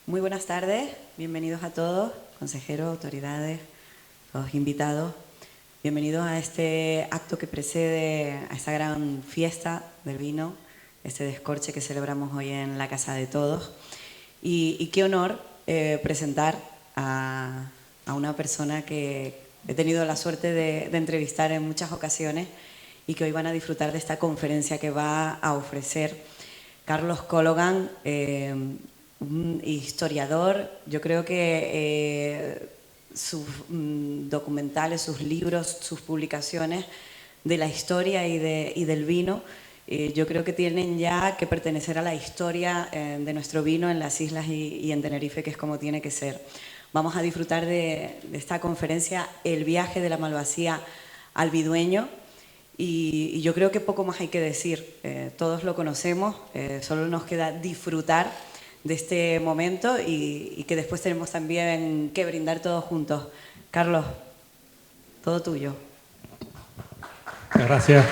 Muy buenas tardes, bienvenidos a todos, consejeros, autoridades, todos invitados. Bienvenidos a este acto que precede a esta gran fiesta del vino, este descorche que celebramos hoy en la Casa de Todos. Y qué honor presentar a una persona que he tenido la suerte de entrevistar en muchas ocasiones y que hoy van a disfrutar de esta conferencia que va a ofrecer Carlos Collogan, un historiador. Yo creo que sus documentales, sus libros, sus publicaciones de la historia y del vino, yo creo que tienen ya que pertenecer a la historia de nuestro vino en las islas y en Tenerife, que es como tiene que ser. Vamos a disfrutar de esta conferencia, El viaje de la Malvasía al Vidueño, y yo creo que poco más hay que decir. Todos lo conocemos, solo nos queda disfrutar de este momento y que después tenemos también que brindar todos juntos. Carlos, todo tuyo. Gracias.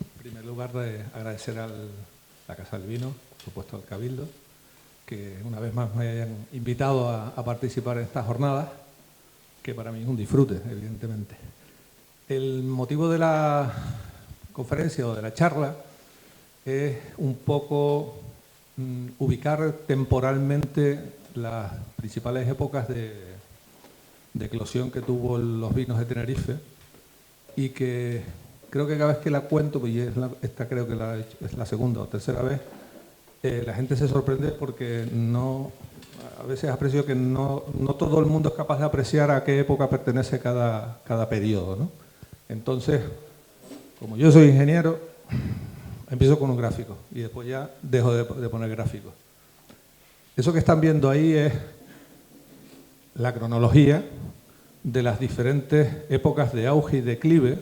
En primer lugar, agradecer a la Casa del Vino, por supuesto al Cabildo, que una vez más me hayan invitado a participar en estas jornadas, que para mí es un disfrute, evidentemente. El motivo de la conferencia o de la charla es un poco ubicar temporalmente las principales épocas de eclosión que tuvo los vinos de Tenerife, y que creo que cada vez que la cuento, y esta creo que es la segunda o tercera vez, la gente se sorprende porque a veces aprecio que no todo el mundo es capaz de apreciar a qué época pertenece cada periodo, ¿no? Entonces, como yo soy ingeniero, empiezo con un gráfico y después ya dejo de poner gráficos. Eso que están viendo ahí es la cronología de las diferentes épocas de auge y declive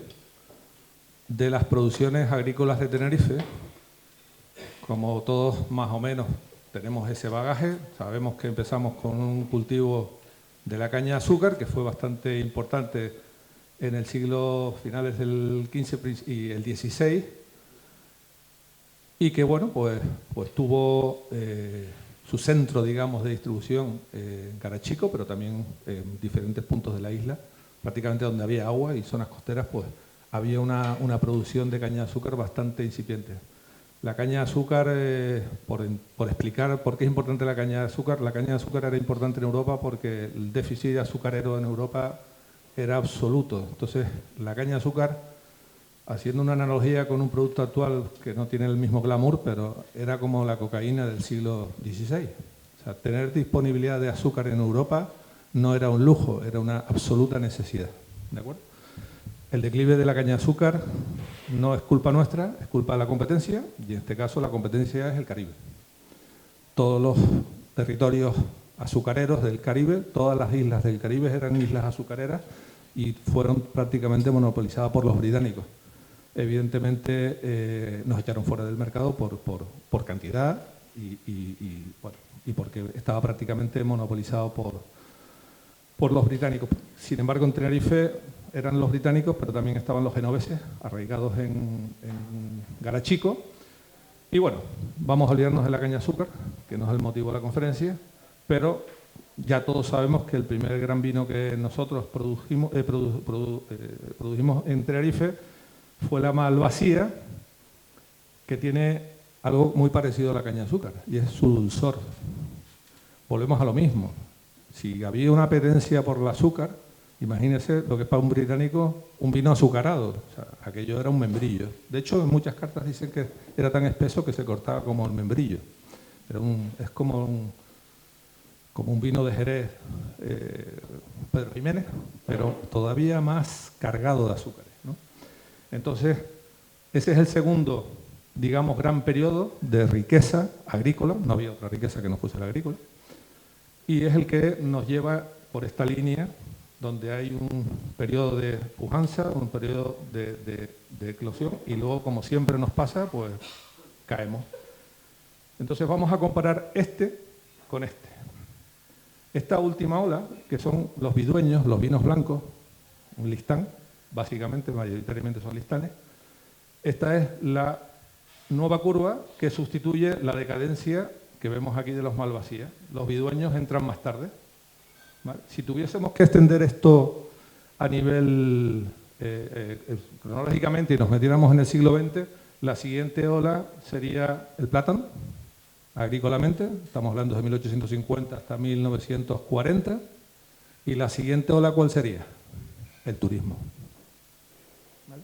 de las producciones agrícolas de Tenerife. Como todos más o menos tenemos ese bagaje, sabemos que empezamos con un cultivo de la caña de azúcar, que fue bastante importante en el siglo finales del XV y el XVI, y que bueno, pues tuvo su centro, digamos, de distribución en Carachico, pero también en diferentes puntos de la isla, prácticamente donde había agua y zonas costeras, pues había una producción de caña de azúcar bastante incipiente. La caña de azúcar, por explicar por qué es importante la caña de azúcar era importante en Europa porque el déficit azucarero en Europa era absoluto. Entonces, la caña de azúcar, haciendo una analogía con un producto actual que no tiene el mismo glamour, pero era como la cocaína del siglo XVI. O sea, tener disponibilidad de azúcar en Europa no era un lujo, era una absoluta necesidad. ¿De acuerdo? El declive de la caña de azúcar no es culpa nuestra, es culpa de la competencia, y en este caso la competencia es el Caribe. Todos los territorios azucareros del Caribe, todas las islas del Caribe eran islas azucareras y fueron prácticamente monopolizadas por los británicos. Evidentemente nos echaron fuera del mercado por cantidad y porque estaba prácticamente monopolizado por los británicos. Sin embargo, en Tenerife eran los británicos, pero también estaban los genoveses, arraigados en Garachico. Y bueno, vamos a olvidarnos de la caña de azúcar, que no es el motivo de la conferencia, pero ya todos sabemos que el primer gran vino que nosotros produjimos en Tenerife fue la Malvasía, que tiene algo muy parecido a la caña de azúcar, y es su dulzor. Volvemos a lo mismo. Si había una apetencia por el azúcar, imagínense lo que es para un británico un vino azucarado. O sea, aquello era un membrillo. De hecho, en muchas cartas dicen que era tan espeso que se cortaba como el membrillo. Es como un vino de Jerez, Pedro Jiménez, pero todavía más cargado de azúcares, ¿no? Entonces, ese es el segundo, digamos, gran periodo de riqueza agrícola. No había otra riqueza que no fuese la agrícola. Y es el que nos lleva por esta línea, donde hay un periodo de pujanza, un periodo de eclosión, y luego, como siempre nos pasa, pues caemos. Entonces vamos a comparar este con este. Esta última ola, que son los vidueños, los vinos blancos, un listán, básicamente, mayoritariamente son listanes. Esta es la nueva curva que sustituye la decadencia que vemos aquí de los Malvasía. Los bidueños entran más tarde. ¿Vale? Si tuviésemos que extender esto a nivel cronológicamente y nos metiéramos en el siglo XX, la siguiente ola sería el plátano, agrícolamente, estamos hablando de 1850 hasta 1940, y la siguiente ola, ¿cuál sería? El turismo. ¿Vale?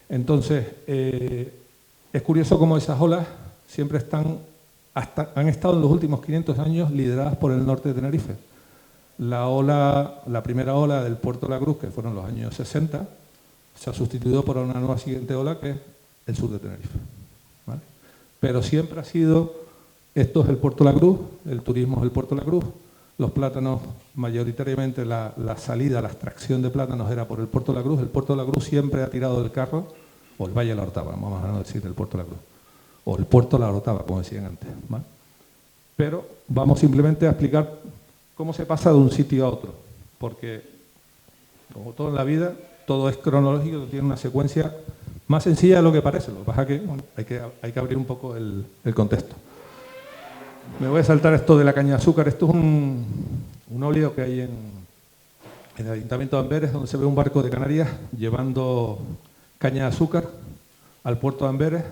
Entonces, es curioso cómo esas olas siempre han estado en los últimos 500 años lideradas por el norte de Tenerife. La primera ola del Puerto de la Cruz, que fueron los años 60, se ha sustituido por una nueva siguiente ola, que es el sur de Tenerife. ¿Vale? Pero siempre ha sido, esto es el Puerto de la Cruz, el turismo es el Puerto de la Cruz, los plátanos, mayoritariamente la salida, la extracción de plátanos era por el Puerto de la Cruz. El Puerto de la Cruz siempre ha tirado del carro, o el Valle de la Orotava, vamos a decir el Puerto de la Cruz, o el Puerto de la Orotava, como decían antes. ¿Vale? Pero vamos simplemente a explicar cómo se pasa de un sitio a otro, porque, como todo en la vida, todo es cronológico, tiene una secuencia más sencilla de lo que parece. Lo que pasa es que, bueno, hay que abrir un poco el contexto. Me voy a saltar esto de la caña de azúcar. Esto es un óleo que hay en el Ayuntamiento de Amberes, donde se ve un barco de Canarias llevando caña de azúcar al puerto de Amberes.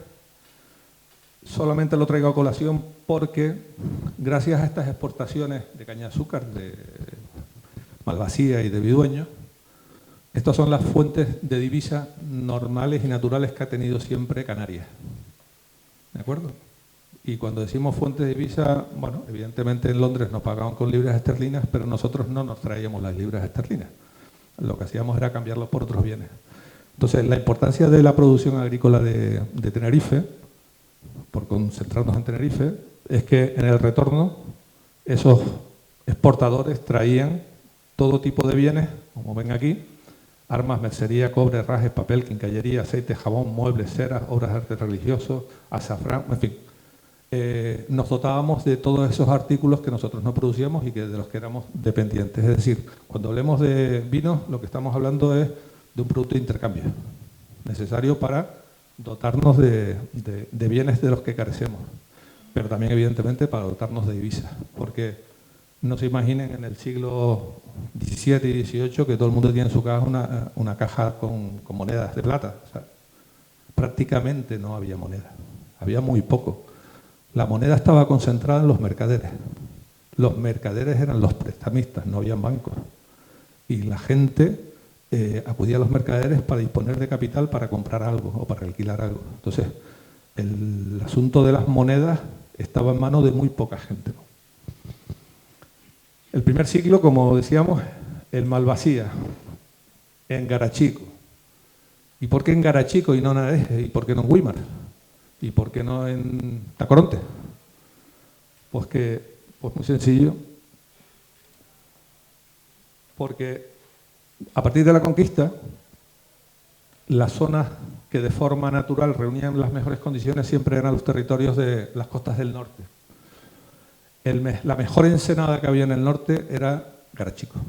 Solamente lo traigo a colación porque, gracias a estas exportaciones de caña de azúcar, de Malvasía y de Bidueño, estas son las fuentes de divisa normales y naturales que ha tenido siempre Canarias. ¿De acuerdo? Y cuando decimos fuentes de divisa, bueno, evidentemente en Londres nos pagaban con libras esterlinas, pero nosotros no nos traíamos las libras esterlinas. Lo que hacíamos era cambiarlos por otros bienes. Entonces, la importancia de la producción agrícola de Tenerife, por concentrarnos en Tenerife, es que en el retorno esos exportadores traían todo tipo de bienes, como ven aquí: armas, mercería, cobre, herrajes, papel, quincallería, aceite, jabón, muebles, ceras, obras de arte religioso, azafrán, en fin. Nos dotábamos de todos esos artículos que nosotros no producíamos y de los que éramos dependientes. Es decir, cuando hablemos de vinos, lo que estamos hablando es de un producto de intercambio, necesario para dotarnos de bienes de los que carecemos, pero también, evidentemente, para dotarnos de divisas, porque no se imaginen en el siglo XVII y XVIII que todo el mundo tiene en su casa una caja con monedas de plata. O sea, prácticamente no había moneda, había muy poco. La moneda estaba concentrada en los mercaderes. Los mercaderes eran los prestamistas, no habían bancos. Y la gente acudía a los mercaderes para disponer de capital para comprar algo o para alquilar algo. Entonces, el asunto de las monedas estaba en manos de muy poca gente, ¿no? El primer siglo, como decíamos, el Malvasía, en Garachico. ¿Y por qué en Garachico y no en Areje? ¿Y por qué no en Güímar? ¿Y por qué no en Tacoronte? Pues muy sencillo. Porque a partir de la conquista, las zonas que de forma natural reunían las mejores condiciones siempre eran los territorios de las costas del norte. La mejor ensenada que había en el norte era Garachico.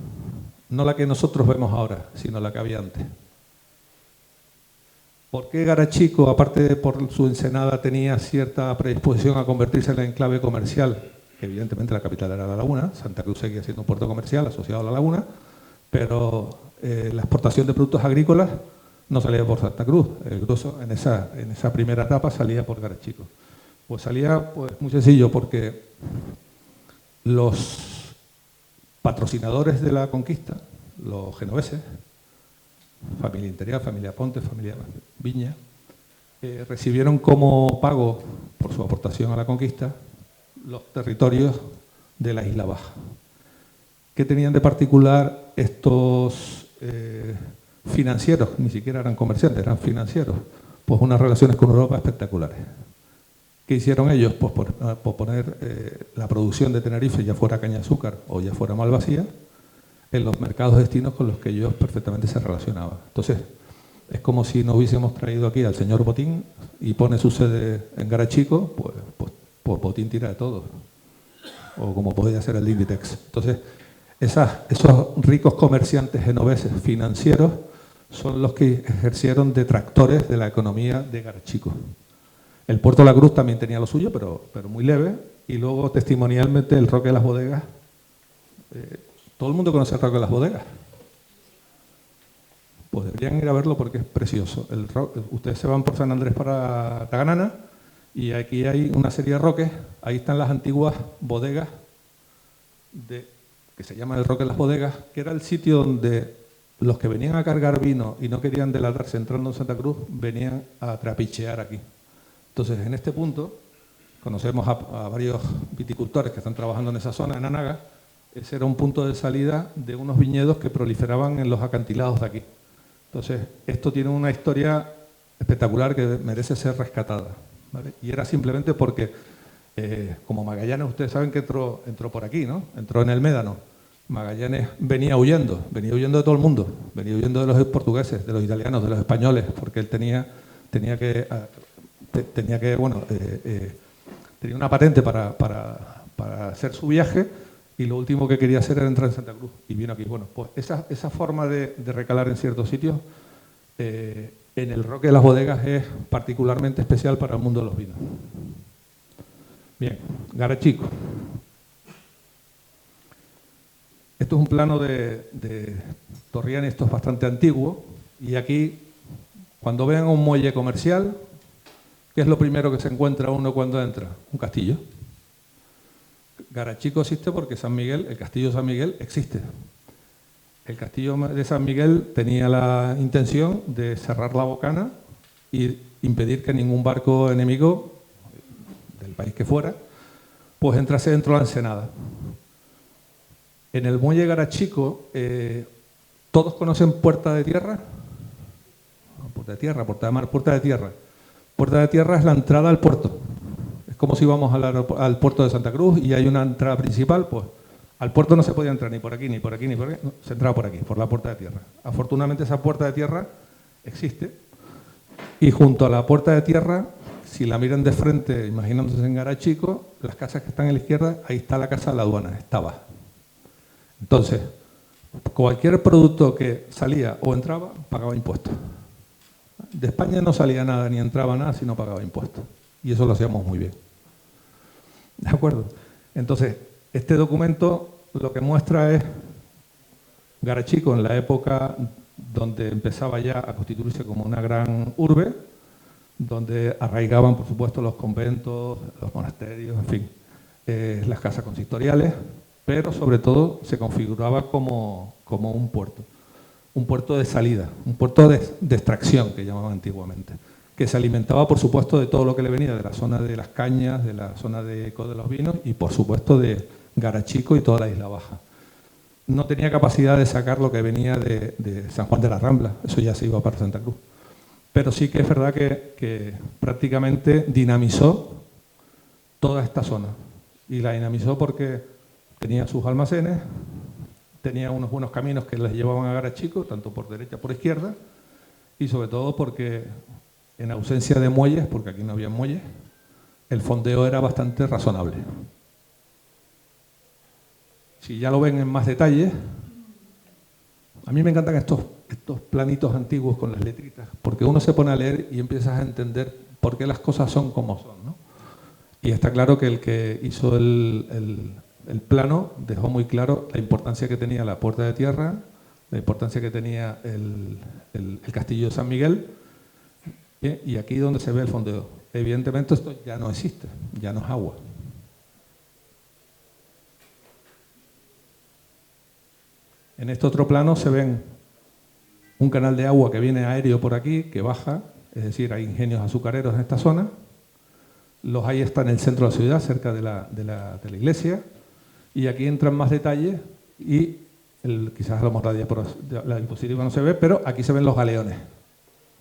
No la que nosotros vemos ahora, sino la que había antes. ¿Por qué Garachico, aparte de por su ensenada, tenía cierta predisposición a convertirse en la enclave comercial? Evidentemente la capital era La Laguna, Santa Cruz seguía siendo un puerto comercial asociado a La Laguna, pero la exportación de productos agrícolas no salía por Santa Cruz. El grosso en esa primera etapa salía por Garachico. Pues salía muy sencillo, porque los patrocinadores de la conquista, los genoveses, familia Imperial, familia Ponte, familia Viña, recibieron como pago por su aportación a la conquista los territorios de la Isla Baja. ¿Qué tenían de particular estos financieros? Ni siquiera eran comerciantes, eran financieros. Pues unas relaciones con Europa espectaculares. ¿Qué hicieron ellos? Pues por poner la producción de Tenerife, ya fuera caña de azúcar o ya fuera Malvasía, en los mercados destinos con los que ellos perfectamente se relacionaban. Entonces, es como si nos hubiésemos traído aquí al señor Botín y pone su sede en Garachico, pues Botín tira de todo. O como podía ser el Inditex. Entonces, esos ricos comerciantes genoveses financieros son los que ejercieron de tractores de la economía de Garachico. El Puerto de la Cruz también tenía lo suyo, pero muy leve. Y luego, testimonialmente, el Roque de las Bodegas. Todo el mundo conoce el Roque de las Bodegas. Pues deberían ir a verlo porque es precioso. Ustedes se van por San Andrés para Taganana y aquí hay una serie de roques. Ahí están las antiguas bodegas que se llama el Roque de las Bodegas, que era el sitio donde los que venían a cargar vino y no querían delatarse entrando en Santa Cruz, venían a trapichear aquí. Entonces, en este punto, conocemos a varios viticultores que están trabajando en esa zona, en Anaga. Ese era un punto de salida de unos viñedos que proliferaban en los acantilados de aquí. Entonces, esto tiene una historia espectacular que merece ser rescatada, ¿vale? Y era simplemente porque, como Magallanes, ustedes saben que entró por aquí, ¿no? Entró en el Médano. Magallanes venía huyendo de todo el mundo, venía huyendo de los portugueses, de los italianos, de los españoles, porque él tenía una patente para hacer su viaje y lo último que quería hacer era entrar en Santa Cruz y vino aquí. Bueno, pues esa forma de recalar en ciertos sitios en el Roque de las Bodegas es particularmente especial para el mundo de los vinos. Bien, Garachico. Esto es un plano de Torriani, esto es bastante antiguo y aquí, cuando vean un muelle comercial, ¿qué es lo primero que se encuentra uno cuando entra? Un castillo. Garachico existe porque el castillo de San Miguel existe. El castillo de San Miguel tenía la intención de cerrar la bocana y impedir que ningún barco enemigo, del país que fuera, pues entrase dentro de la ensenada. En el muelle Garachico, ¿todos conocen Puerta de Tierra? No, Puerta de Tierra, Puerta de Mar, Puerta de Tierra. Puerta de Tierra es la entrada al puerto. Es como si vamos al puerto de Santa Cruz y hay una entrada principal, pues al puerto no se podía entrar ni por aquí, ni por aquí, ni por aquí, no, se entraba por aquí, por la Puerta de Tierra. Afortunadamente esa Puerta de Tierra existe y junto a la Puerta de Tierra, si la miran de frente, imaginándose en Garachico, las casas que están a la izquierda, ahí está la casa de la aduana, estaba. Entonces, cualquier producto que salía o entraba, pagaba impuestos. De España no salía nada, ni entraba nada si no pagaba impuestos. Y eso lo hacíamos muy bien. ¿De acuerdo? Entonces, este documento lo que muestra es Garachico en la época donde empezaba ya a constituirse como una gran urbe, donde arraigaban, por supuesto, los conventos, los monasterios, en fin, las casas consistoriales, pero sobre todo se configuraba como un puerto de salida, un puerto de extracción, que llamaban antiguamente, que se alimentaba, por supuesto, de todo lo que le venía de la zona de las cañas, de la zona de Eco de los Vinos y, por supuesto, de Garachico y toda la Isla Baja. No tenía capacidad de sacar lo que venía de San Juan de la Rambla, eso ya se iba para Santa Cruz. Pero sí que es verdad que prácticamente dinamizó toda esta zona. Y la dinamizó porque tenía sus almacenes, tenía unos buenos caminos que les llevaban a Garachico, tanto por derecha como por izquierda, y sobre todo porque en ausencia de muelles, porque aquí no había muelles, el fondeo era bastante razonable. Si ya lo ven en más detalle, a mí me encantan estos planitos antiguos con las letritas, porque uno se pone a leer y empiezas a entender por qué las cosas son como son, ¿no? Y está claro que el que hizo el plano dejó muy claro la importancia que tenía la Puerta de Tierra, la importancia que tenía el castillo de San Miguel, y aquí donde se ve el fondeo. Evidentemente esto ya no existe, ya no es agua. En este otro plano se ven un canal de agua que viene aéreo por aquí, que baja, es decir, hay ingenios azucareros en esta zona. Los hay está en el centro de la ciudad, cerca de la iglesia, y aquí entran más detalles y quizás la diapositiva no se ve, pero aquí se ven los galeones.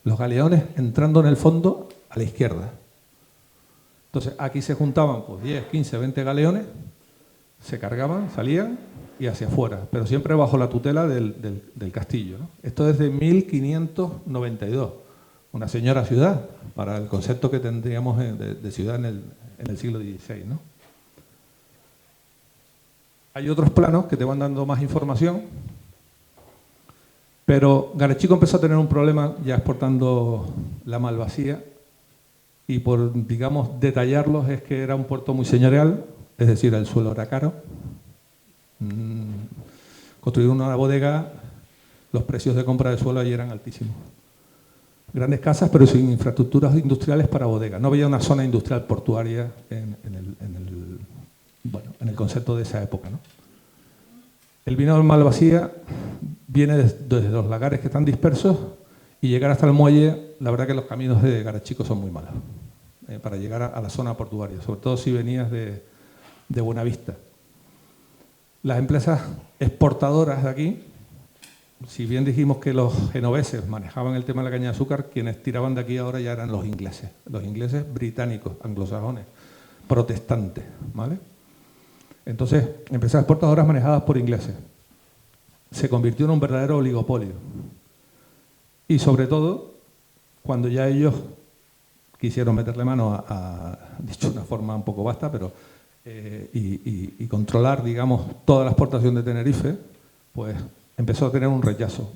Los galeones entrando en el fondo a la izquierda. Entonces aquí se juntaban pues 10, 15, 20 galeones, se cargaban, salían y hacia afuera, pero siempre bajo la tutela del castillo, ¿no? Esto es de 1592, una señora ciudad, para el concepto que tendríamos de ciudad en el siglo XVI, ¿no? Hay otros planos que te van dando más información, pero Garachico empezó a tener un problema ya exportando la malvasía y por, digamos, detallarlos es que era un puerto muy señorial, es decir, el suelo era caro. Construir una bodega, los precios de compra de suelo allí eran altísimos. Grandes casas, pero sin infraestructuras industriales para bodegas. No había una zona industrial portuaria en el concepto de esa época, ¿no? El vino del Malvasía viene desde los lagares que están dispersos y llegar hasta el muelle, la verdad que los caminos de Garachico son muy malos para llegar a la zona portuaria, sobre todo si venías de Buenavista. Las empresas exportadoras de aquí, si bien dijimos que los genoveses manejaban el tema de la caña de azúcar, quienes tiraban de aquí ahora ya eran los ingleses británicos, anglosajones, protestantes, ¿vale? Entonces, empresas exportadoras manejadas por ingleses. Se convirtió en un verdadero oligopolio. Y sobre todo, cuando ya ellos quisieron meterle mano dicho de una forma un poco vasta, pero y controlar, digamos, toda la exportación de Tenerife, pues empezó a tener un rechazo.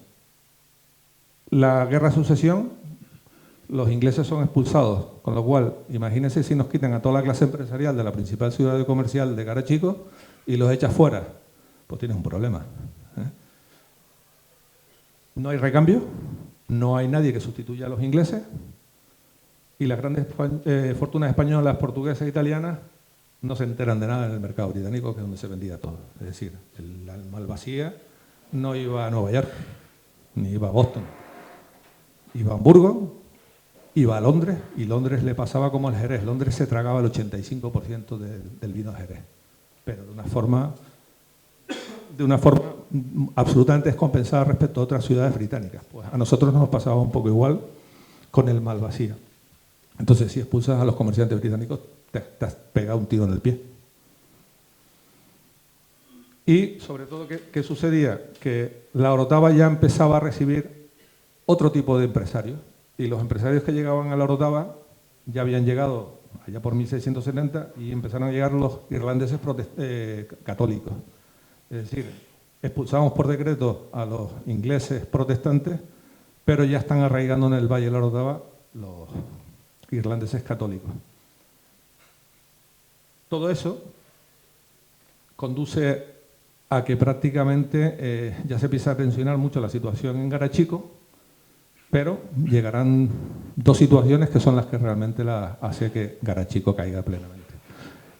La guerra de sucesión, los ingleses son expulsados, con lo cual, imagínense si nos quitan a toda la clase empresarial de la principal ciudad comercial de Garachico y los echas fuera, pues tienes un problema. No hay recambio, no hay nadie que sustituya a los ingleses y las grandes fortunas españolas, portuguesas e italianas no se enteran de nada en el mercado británico, que es donde se vendía todo. Es decir, el Malvasía no iba a Nueva York, ni iba a Boston, iba a Hamburgo, iba a Londres, y Londres le pasaba como el Jerez. Londres se tragaba el 85% del vino Jerez, pero de una forma absolutamente descompensada respecto a otras ciudades británicas. Pues a nosotros nos pasaba un poco igual con el Malvasía. Entonces, si expulsas a los comerciantes británicos, te has pegado un tiro en el pie. Y, sobre todo, ¿qué sucedía? Que la Orotava ya empezaba a recibir otro tipo de empresarios. Y los empresarios que llegaban a la Orotava ya habían llegado allá por 1670 y empezaron a llegar los irlandeses católicos. Es decir, expulsamos por decreto a los ingleses protestantes, pero ya están arraigando en el Valle de la Orotava los irlandeses católicos. Todo eso conduce a que prácticamente ya se empieza a tensionar mucho la situación en Garachico, pero llegarán dos situaciones que son las que realmente hace que Garachico caiga plenamente.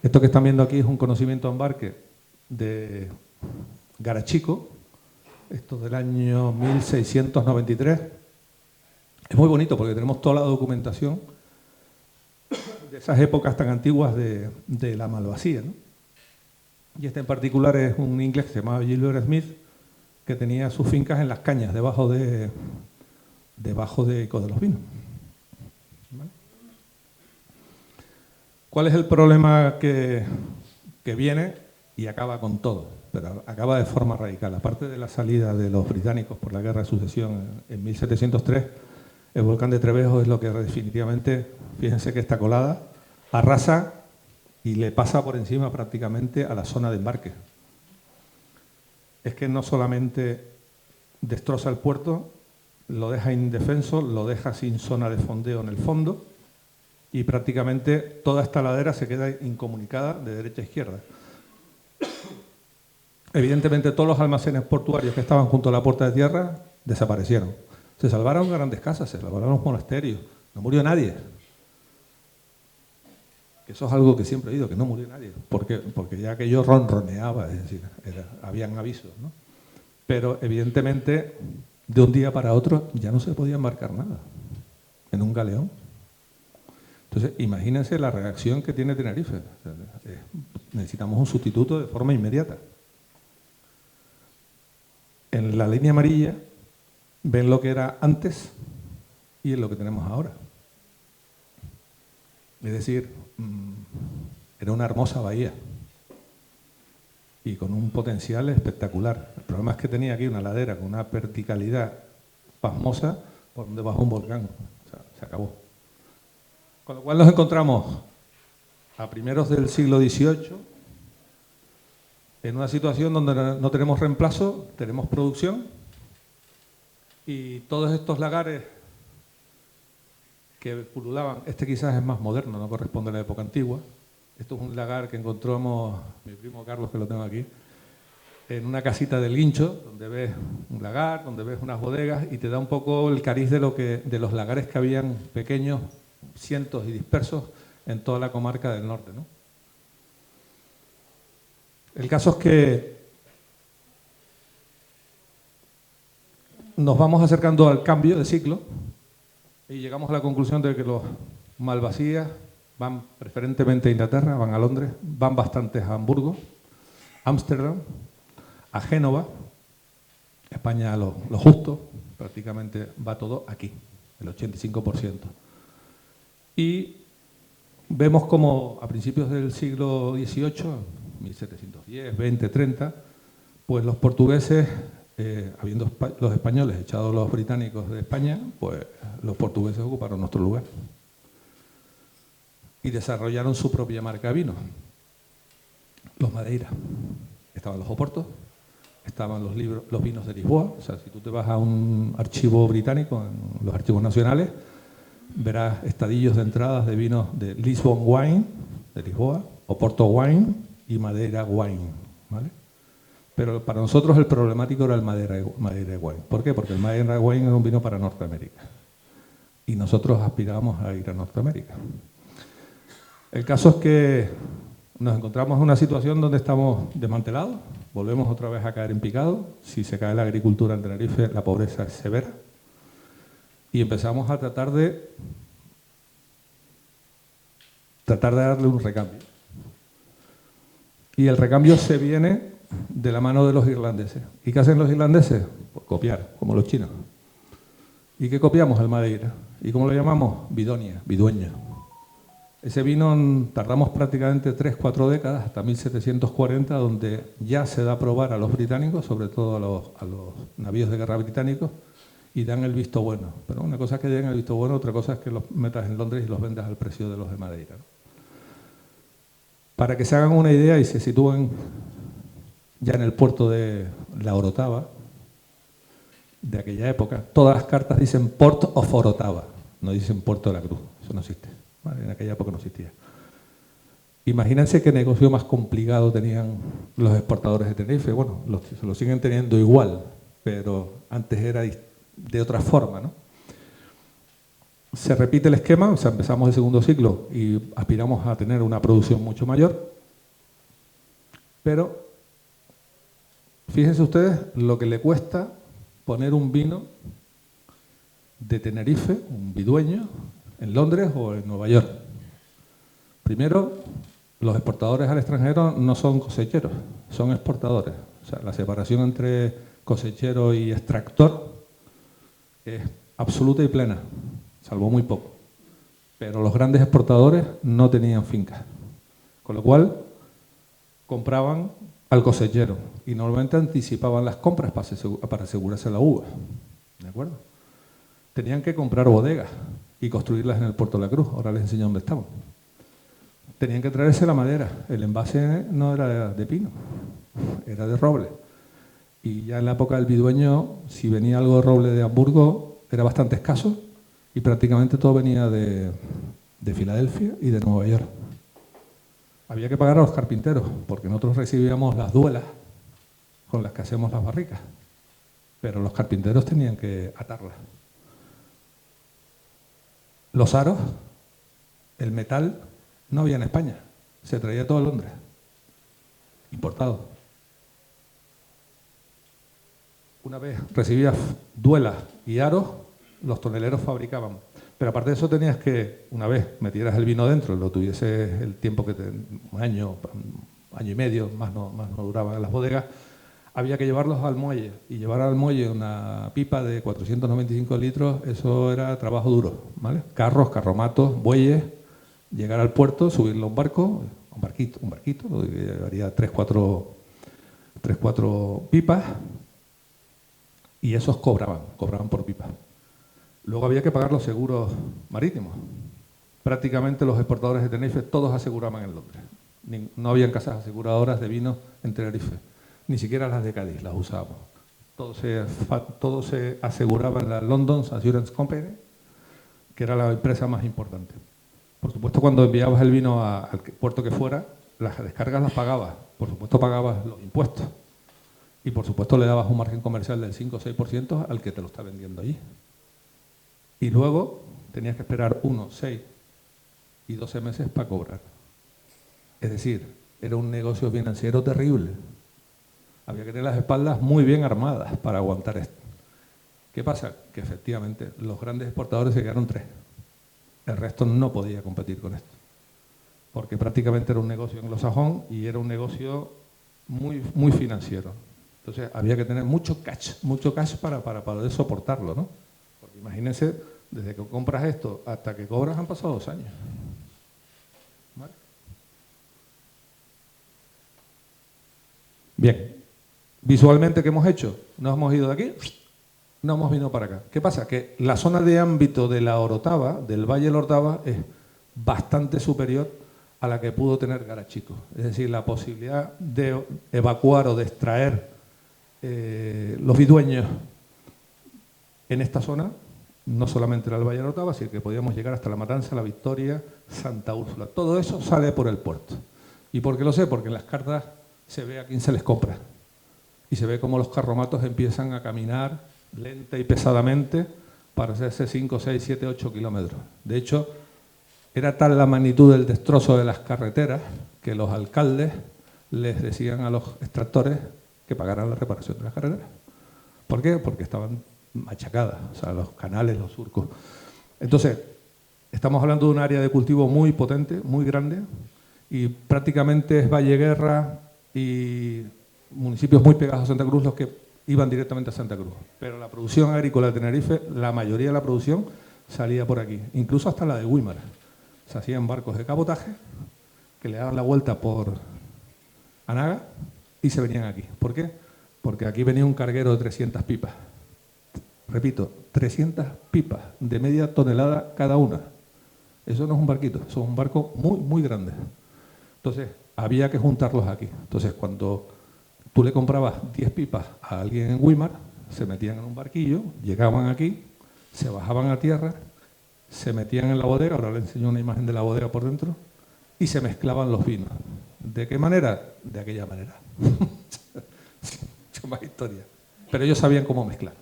Esto que están viendo aquí es un conocimiento embarque de Garachico, esto del año 1693. Es muy bonito porque tenemos toda la documentación de esas épocas tan antiguas de la Malvasía, ¿no? Y este en particular es un inglés que se llamaba Gilbert Smith, que tenía sus fincas en las cañas, debajo de Eco de los Vinos. ¿Vale? ¿Cuál es el problema que viene y acaba con todo? Pero acaba de forma radical. Aparte de la salida de los británicos por la Guerra de Sucesión en 1703, el volcán de Trevejo es lo que definitivamente, fíjense que está colada, arrasa y le pasa por encima prácticamente a la zona de embarque. Es que no solamente destroza el puerto, lo deja indefenso, lo deja sin zona de fondeo en el fondo y prácticamente toda esta ladera se queda incomunicada de derecha a izquierda. Evidentemente todos los almacenes portuarios que estaban junto a la puerta de tierra desaparecieron. Se salvaron grandes casas, se salvaron los monasterios, no murió nadie. Eso es algo que siempre he oído, que no murió nadie, porque ya aquello ronroneaba, es decir, habían avisos, ¿no? Pero evidentemente de un día para otro ya no se podía embarcar nada en un galeón. Entonces, imagínense la reacción que tiene Tenerife. Necesitamos un sustituto de forma inmediata. En la línea amarilla ven lo que era antes y en lo que tenemos ahora. Es decir, era una hermosa bahía y con un potencial espectacular. El problema es que tenía aquí una ladera con una verticalidad pasmosa por donde bajó un volcán. O sea, se acabó. Con lo cual nos encontramos a primeros del siglo XVIII en una situación donde no tenemos reemplazo, tenemos producción y todos estos lagares que pululaban. Este quizás es más moderno, no corresponde a la época antigua. Esto es un lagar que encontramos, mi primo Carlos, que lo tengo aquí, en una casita del Guincho, donde ves un lagar, donde ves unas bodegas y te da un poco el cariz de los lagares que habían pequeños, cientos y dispersos en toda la comarca del norte, ¿no? El caso es que nos vamos acercando al cambio de ciclo y llegamos a la conclusión de que los malvasías van preferentemente a Inglaterra, van a Londres, van bastantes a Hamburgo, Ámsterdam, a Génova, España lo justo, prácticamente va todo aquí, el 85%. Y vemos como a principios del siglo XVIII, 1710, 20, 30, pues los portugueses, habiendo los españoles echado a los británicos de España, pues los portugueses ocuparon nuestro lugar y desarrollaron su propia marca de vino. Los Madeira. Estaban los Oportos, estaban los vinos de Lisboa. O sea, si tú te vas a un archivo británico, en los archivos nacionales, verás estadillos de entradas de vinos de Lisbon Wine, de Lisboa, Oporto Wine y Madeira Wine, ¿vale? Pero para nosotros el problemático era el Madeira Wine. ¿Por qué? Porque el Madeira Wine era un vino para Norteamérica. Y nosotros aspirábamos a ir a Norteamérica. El caso es que nos encontramos en una situación donde estamos desmantelados, volvemos otra vez a caer en picado. Si se cae la agricultura en Tenerife, la pobreza es severa. Y empezamos a tratar de darle un recambio. Y el recambio se viene de la mano de los irlandeses. ¿Y qué hacen los irlandeses? Pues copiar, como los chinos. ¿Y qué copiamos? El Madeira. ¿Y cómo lo llamamos? Bidonia, bidueña. Ese vino tardamos prácticamente 3-4 décadas, hasta 1740, donde ya se da a probar a los británicos, sobre todo a los navíos de guerra británicos, y dan el visto bueno. Pero una cosa es que den el visto bueno, otra cosa es que los metas en Londres y los vendas al precio de los de Madeira, ¿no? Para que se hagan una idea y se sitúen ya en el puerto de la Orotava, de aquella época, todas las cartas dicen Port of Orotava, no dicen Puerto de la Cruz, eso no existe. Vale, en aquella época no existía. Imagínense qué negocio más complicado tenían los exportadores de Tenerife. Bueno, lo siguen teniendo igual, pero antes era de otra forma, ¿no? Se repite el esquema, o sea, empezamos el segundo ciclo y aspiramos a tener una producción mucho mayor, pero fíjense ustedes lo que le cuesta poner un vino de Tenerife, un bidueño, en Londres o en Nueva York. Primero, los exportadores al extranjero no son cosecheros, son exportadores. O sea, la separación entre cosechero y extractor es absoluta y plena, salvo muy poco. Pero los grandes exportadores no tenían fincas, con lo cual compraban al cosechero y normalmente anticipaban las compras para asegurarse la uva. ¿De acuerdo? Tenían que comprar bodegas y construirlas en el Puerto de la Cruz. Ahora les enseño dónde estamos. Tenían que traerse la madera. El envase no era de pino, era de roble. Y ya en la época del bidueño, si venía algo de roble de Hamburgo, era bastante escaso y prácticamente todo venía de Filadelfia y de Nueva York. Había que pagar a los carpinteros, porque nosotros recibíamos las duelas con las que hacemos las barricas, pero los carpinteros tenían que atarlas. Los aros, el metal, no había en España, se traía todo a Londres, importado. Una vez recibías duelas y aros, los toneleros fabricaban. Pero aparte de eso tenías que, una vez metieras el vino dentro, lo tuvieses el tiempo que un año y medio, más no duraban en las bodegas, había que llevarlos al muelle. Y llevar al muelle una pipa de 495 litros, eso era trabajo duro, ¿vale? Carros, carromatos, bueyes, llegar al puerto, subirlo a un barco, un barquito, lo que llevaría 3-4 pipas, y esos cobraban por pipa. Luego había que pagar los seguros marítimos. Prácticamente los exportadores de Tenerife todos aseguraban en Londres. No habían casas aseguradoras de vinos en Tenerife, ni siquiera las de Cádiz las usábamos. Todo se aseguraba en la London Assurance Company, que era la empresa más importante. Por supuesto, cuando enviabas el vino al puerto que fuera, las descargas las pagabas. Por supuesto, pagabas los impuestos. Y por supuesto, le dabas un margen comercial del 5 o 6% al que te lo está vendiendo allí. Y luego tenías que esperar 1, 6 y 12 meses para cobrar. Es decir, era un negocio financiero terrible. Había que tener las espaldas muy bien armadas para aguantar esto. ¿Qué pasa? Que efectivamente los grandes exportadores se quedaron 3. El resto no podía competir con esto. Porque prácticamente era un negocio anglosajón y era un negocio muy, muy financiero. Entonces había que tener mucho cash para poder soportarlo, ¿no? Porque imagínense, desde que compras esto hasta que cobras han pasado 2 años. ¿Vale? Bien. Visualmente, ¿qué hemos hecho? Nos hemos ido de aquí, no hemos venido para acá. ¿Qué pasa? Que la zona de ámbito de la Orotava, del Valle de la Orotava, es bastante superior a la que pudo tener Garachico. Es decir, la posibilidad de evacuar o de extraer los vidueños en esta zona, no solamente era el Valle de la Orotava, sino que podíamos llegar hasta La Matanza, La Victoria, Santa Úrsula. Todo eso sale por el puerto. ¿Y por qué lo sé? Porque en las cartas se ve a quién se les compra. Y se ve cómo los carromatos empiezan a caminar lenta y pesadamente para hacerse 5, 6, 7, 8 kilómetros. De hecho, era tal la magnitud del destrozo de las carreteras que los alcaldes les decían a los extractores que pagaran la reparación de las carreteras. ¿Por qué? Porque estaban machacadas, o sea, los canales, los surcos. Entonces, estamos hablando de un área de cultivo muy potente, muy grande, y prácticamente es Valleguerra y municipios muy pegados a Santa Cruz los que iban directamente a Santa Cruz. Pero la producción agrícola de Tenerife, la mayoría de la producción salía por aquí, incluso hasta la de Güímar. Se hacían barcos de cabotaje que le daban la vuelta por Anaga y se venían aquí. ¿Por qué? Porque aquí venía un carguero de 300 pipas. Repito, 300 pipas de media tonelada cada una. Eso no es un barquito, eso es un barco muy, muy grande. Entonces, había que juntarlos aquí. Entonces, cuando tú le comprabas 10 pipas a alguien en Güímar, se metían en un barquillo, llegaban aquí, se bajaban a tierra, se metían en la bodega, ahora le enseño una imagen de la bodega por dentro, y se mezclaban los vinos. ¿De qué manera? De aquella manera. Mucha más historia. Pero ellos sabían cómo mezclar.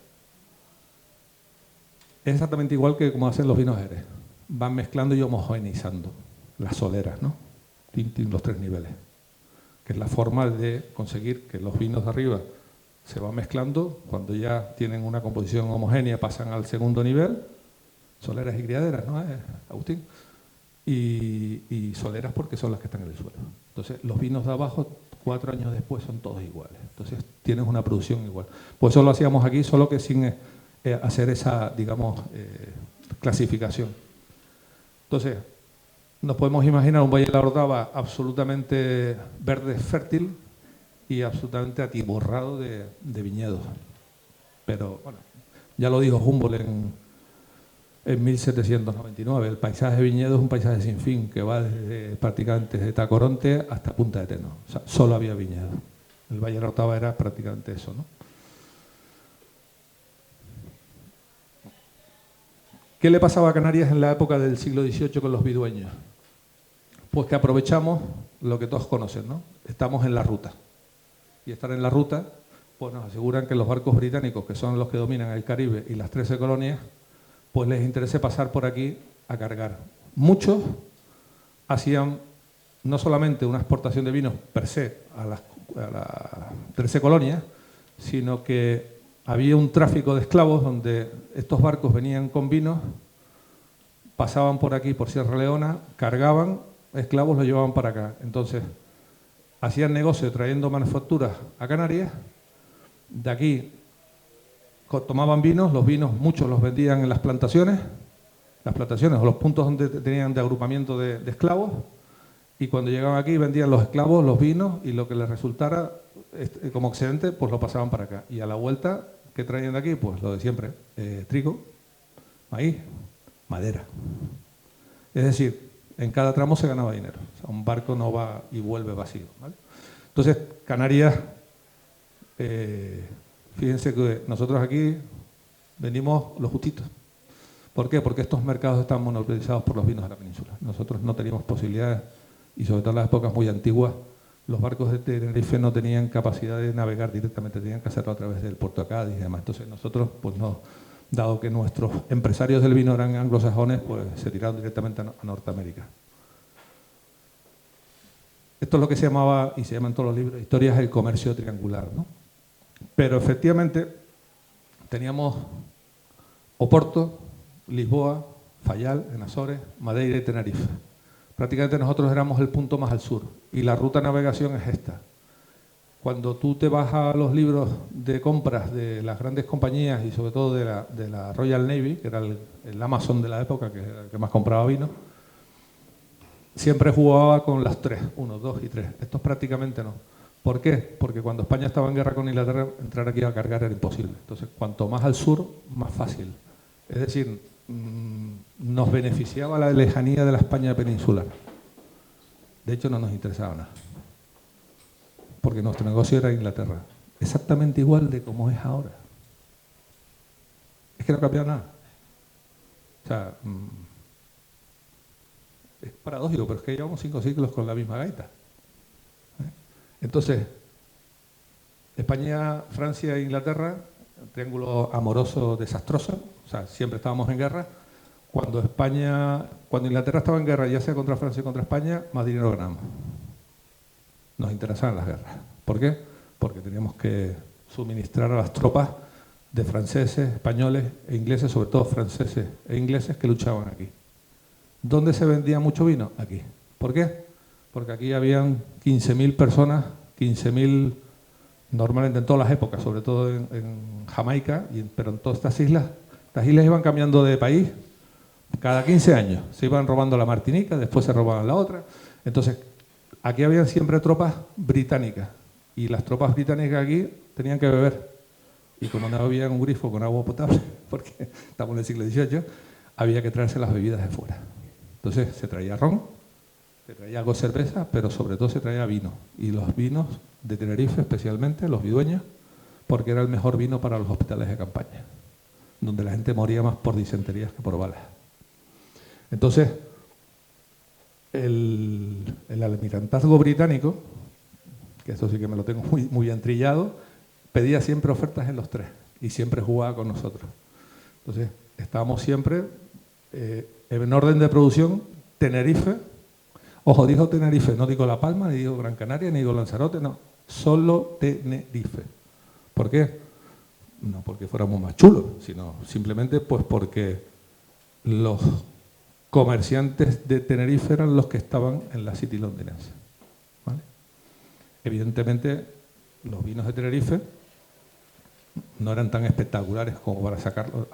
Es exactamente igual que como hacen los vinos Jerez. Van mezclando y homogeneizando las soleras, ¿no? Los 3 niveles. Que es la forma de conseguir que los vinos de arriba se van mezclando. Cuando ya tienen una composición homogénea pasan al segundo nivel. Soleras y criaderas, ¿no, Agustín? Y soleras porque son las que están en el suelo. Entonces, los vinos de abajo, 4 años después, son todos iguales. Entonces, tienes una producción igual. Pues eso lo hacíamos aquí, solo que sin hacer esa, digamos, clasificación. Entonces, nos podemos imaginar un Valle de la Orotava absolutamente verde, fértil y absolutamente atiborrado de viñedos. Pero, bueno, ya lo dijo Humboldt en 1799, el paisaje de viñedo es un paisaje sin fin, que va prácticamente desde Tacoronte hasta Punta de Teno. O sea, solo había viñedo. El Valle de la Orotava era prácticamente eso, ¿no? ¿Qué le pasaba a Canarias en la época del siglo XVIII con los vidueños? Pues que aprovechamos lo que todos conocen, ¿no? Estamos en la ruta. Y estar en la ruta, pues nos aseguran que los barcos británicos, que son los que dominan el Caribe y las 13 colonias, pues les interese pasar por aquí a cargar. Muchos hacían no solamente una exportación de vinos per se a las 13 colonias, sino que había un tráfico de esclavos donde estos barcos venían con vinos, pasaban por aquí, por Sierra Leona, cargaban esclavos, los llevaban para acá. Entonces, hacían negocio trayendo manufacturas a Canarias, de aquí tomaban vinos, los vinos muchos los vendían en las plantaciones o los puntos donde tenían de agrupamiento de esclavos, y cuando llegaban aquí vendían los esclavos, los vinos, y lo que les resultara como excedente, pues lo pasaban para acá. Y a la vuelta, ¿qué traían de aquí? Pues lo de siempre, trigo, maíz, madera. Es decir, en cada tramo se ganaba dinero. O sea, un barco no va y vuelve vacío, ¿vale? Entonces, Canarias, fíjense que nosotros aquí venimos los justitos. ¿Por qué? Porque estos mercados están monopolizados por los vinos de la península. Nosotros no teníamos posibilidades, y sobre todo en las épocas muy antiguas, los barcos de Tenerife no tenían capacidad de navegar directamente, tenían que hacerlo a través del puerto de Cádiz y demás. Entonces nosotros, pues no, dado que nuestros empresarios del vino eran anglosajones, pues se tiraron directamente a Norteamérica. Esto es lo que se llamaba, y se llama en todos los libros, historias del comercio triangular, ¿no? Pero efectivamente teníamos Oporto, Lisboa, Fayal, en Azores, Madeira y Tenerife. Prácticamente nosotros éramos el punto más al sur y la ruta de navegación es esta. Cuando tú te vas a los libros de compras de las grandes compañías y sobre todo de la Royal Navy, que era el Amazon de la época, que era el que más compraba vino, siempre jugaba con las 3, 1, 2 y 3. Estos prácticamente no. ¿Por qué? Porque cuando España estaba en guerra con Inglaterra, entrar aquí a cargar era imposible. Entonces, cuanto más al sur, más fácil. Es decir, nos beneficiaba la lejanía de la España peninsular. De hecho, no nos interesaba nada. Porque nuestro negocio era Inglaterra. Exactamente igual de como es ahora. Es que no ha cambiado nada. O sea, es paradójico, pero es que llevamos 5 siglos con la misma gaita. Entonces, España, Francia e Inglaterra, un triángulo amoroso desastroso, o sea, siempre estábamos en guerra. Cuando Inglaterra estaba en guerra, ya sea contra Francia o contra España, más dinero ganamos. Nos interesaban las guerras. ¿Por qué? Porque teníamos que suministrar a las tropas de franceses, españoles e ingleses, sobre todo franceses e ingleses que luchaban aquí. ¿Dónde se vendía mucho vino? Aquí. ¿Por qué? Porque aquí habían 15.000 personas, 15.000 normalmente en todas las épocas, sobre todo en Jamaica, pero en todas estas islas iban cambiando de país cada 15 años. Se iban robando la Martinica, después se robaban la otra. Entonces, aquí habían siempre tropas británicas y las tropas británicas aquí tenían que beber. Y como no había un grifo con agua potable, porque estamos en el siglo XVIII, había que traerse las bebidas de fuera. Entonces se traía ron, se traía algo de cerveza, pero sobre todo se traía vino. Y los vinos de Tenerife especialmente, los vidueños, porque era el mejor vino para los hospitales de campaña, donde la gente moría más por disenterías que por balas. Entonces, el almirantazgo británico, que esto sí que me lo tengo muy entrillado, pedía siempre ofertas en los 3 y siempre jugaba con nosotros. Entonces, estábamos siempre en orden de producción, Tenerife. Ojo, dijo Tenerife, no digo La Palma, ni digo Gran Canaria, ni digo Lanzarote, no. Solo Tenerife. ¿Por qué? No porque fuéramos más chulos, sino simplemente pues porque los comerciantes de Tenerife eran los que estaban en la City londinense. ¿Vale? Evidentemente, los vinos de Tenerife no eran tan espectaculares como para sacarlos.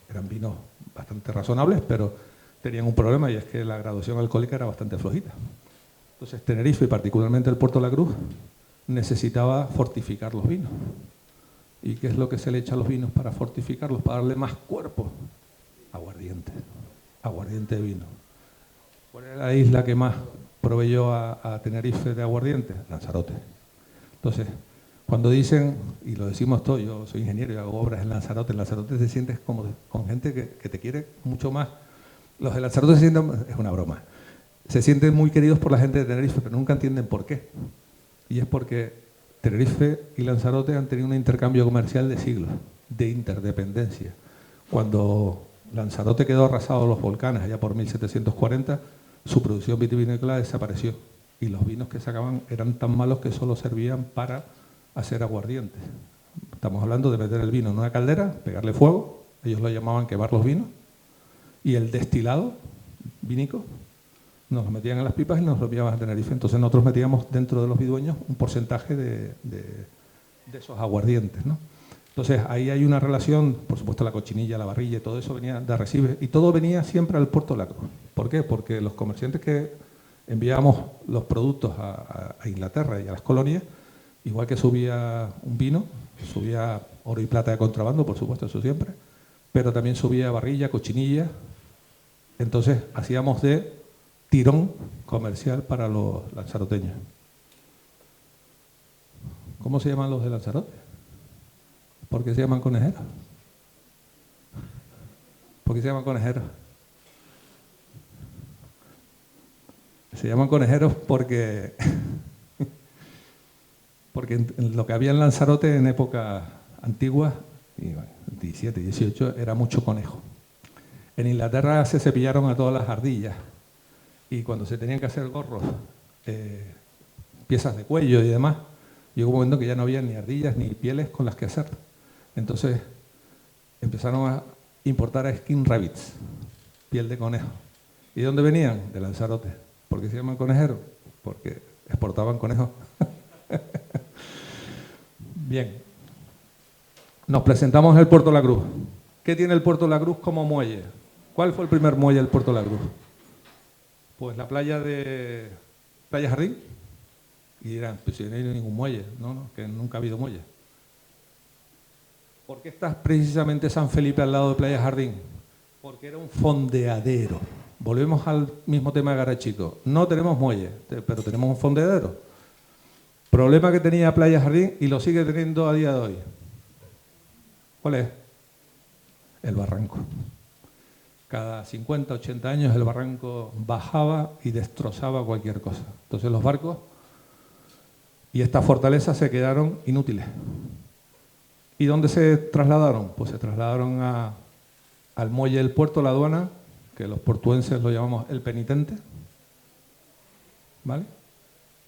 Eran vinos bastante razonables, pero tenían un problema y es que la graduación alcohólica era bastante flojita. Entonces, Tenerife, y particularmente el Puerto de la Cruz, necesitaba fortificar los vinos. ¿Y qué es lo que se le echa a los vinos para fortificarlos, para darle más cuerpo? Aguardiente. Aguardiente de vino. ¿Cuál era la isla que más proveyó a Tenerife de aguardiente? Lanzarote. Entonces, cuando dicen, y lo decimos todos, yo soy ingeniero y hago obras en Lanzarote te sientes como con gente que te quiere mucho más. Los de Lanzarote se sienten, es una broma, se sienten muy queridos por la gente de Tenerife, pero nunca entienden por qué. Y es porque Tenerife y Lanzarote han tenido un intercambio comercial de siglos, de interdependencia. Cuando Lanzarote quedó arrasado por los volcanes allá por 1740, su producción vitivinícola desapareció y los vinos que sacaban eran tan malos que solo servían para hacer aguardientes. Estamos hablando de meter el vino en una caldera, pegarle fuego, ellos lo llamaban quemar los vinos, y el destilado vínico nos lo metían en las pipas y nos lo enviaban a Tenerife. Entonces nosotros metíamos dentro de los vidueños un porcentaje de esos aguardientes, ¿no? Entonces ahí hay una relación, por supuesto la cochinilla, la barrilla, todo eso venía de Arrecife y todo venía siempre al puerto de la Cruz. ¿Por qué? Porque los comerciantes que enviábamos los productos a Inglaterra y a las colonias, igual que subía un vino, subía oro y plata de contrabando, por supuesto, eso siempre, pero también subía barrilla, cochinilla. Entonces hacíamos de tirón comercial para los lanzaroteños. ¿Cómo se llaman los de Lanzarote? ¿Por qué se llaman conejeros? ¿Por qué se llaman conejeros? Se llaman conejeros porque en lo que había en Lanzarote en época antigua, 17, 18, era mucho conejo. En Inglaterra se cepillaron a todas las ardillas y cuando se tenían que hacer gorros, piezas de cuello y demás, llegó un momento que ya no había ni ardillas ni pieles con las que hacer. Entonces empezaron a importar a skin rabbits, piel de conejo. ¿Y de dónde venían? De Lanzarote. ¿Por qué se llaman conejeros? Porque exportaban conejos. Bien. Nos presentamos en el Puerto de la Cruz. ¿Qué tiene el Puerto de la Cruz como muelle? ¿Cuál fue el primer muelle del Puerto de la Cruz? Pues la playa de Playa Jardín. Y dirán, pues si no hay ningún muelle. No, que nunca ha habido muelle. ¿Por qué está precisamente San Felipe al lado de Playa Jardín? Porque era un fondeadero. Volvemos al mismo tema de Garachico. No tenemos muelle, pero tenemos un fondeadero. Problema que tenía Playa Jardín y lo sigue teniendo a día de hoy. ¿Cuál es? El barranco. Cada 50, 80 años el barranco bajaba y destrozaba cualquier cosa. Entonces los barcos y estas fortalezas se quedaron inútiles. ¿Y dónde se trasladaron? Pues se trasladaron al muelle del puerto, la aduana, que los portuenses lo llamamos el penitente, ¿vale?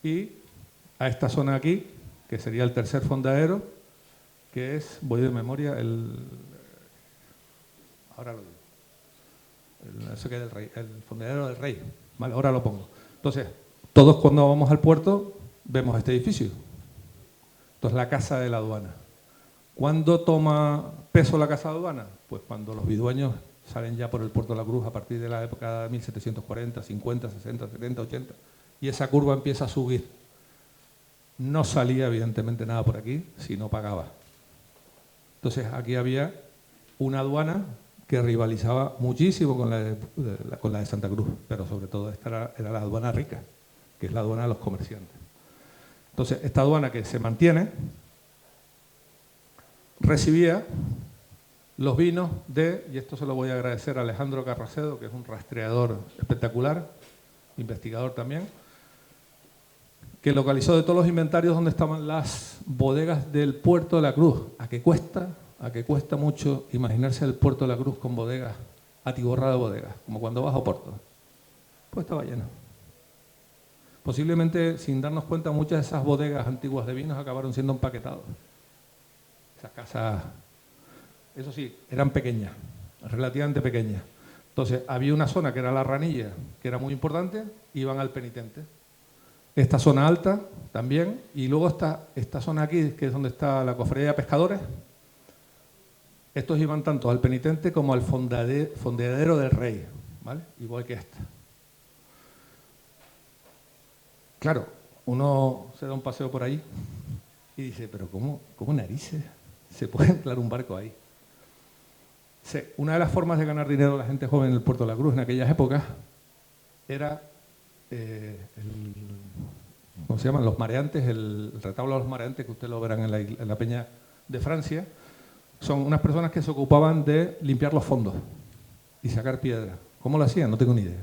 Y a esta zona aquí, que sería el tercer fondeadero, que es, voy de memoria, ahora lo digo, eso que es el fondeadero del Rey, ¿vale? Ahora lo pongo. Entonces, todos cuando vamos al puerto vemos este edificio. Entonces, la casa de la aduana. ¿Cuándo toma peso la casa de aduana? Pues cuando los bidueños salen ya por el Puerto de la Cruz a partir de la época de 1740, 50, 60, 70, 80, y esa curva empieza a subir. No salía evidentemente nada por aquí si no pagaba. Entonces aquí había una aduana que rivalizaba muchísimo con la de Santa Cruz, pero sobre todo esta era la aduana rica, que es la aduana de los comerciantes. Entonces esta aduana que se mantiene recibía los vinos y esto se lo voy a agradecer a Alejandro Carracedo, que es un rastreador espectacular, investigador también, que localizó de todos los inventarios donde estaban las bodegas del Puerto de la Cruz. ¿A qué cuesta mucho imaginarse el Puerto de la Cruz con bodegas, atiborrado de bodegas, como cuando vas a Oporto? Pues estaba lleno. Posiblemente, sin darnos cuenta, muchas de esas bodegas antiguas de vinos acabaron siendo empaquetados. Esas casas, eso sí, eran pequeñas, relativamente pequeñas. Entonces, había una zona que era la Ranilla, que era muy importante, iban al penitente. Esta zona alta también, y luego está esta zona aquí, que es donde está la cofradía de pescadores. Estos iban tanto al penitente como al fondeadero del Rey, ¿vale? Igual que esta. Claro, uno se da un paseo por ahí y dice, pero ¿cómo narices se puede anclar un barco ahí? Sí, una de las formas de ganar dinero a la gente joven en el Puerto de la Cruz en aquellas épocas era ¿cómo se llaman? Los mareantes, el retablo de los mareantes, que ustedes lo verán en la Peña de Francia. Son unas personas que se ocupaban de limpiar los fondos y sacar piedra. ¿Cómo lo hacían? No tengo ni idea.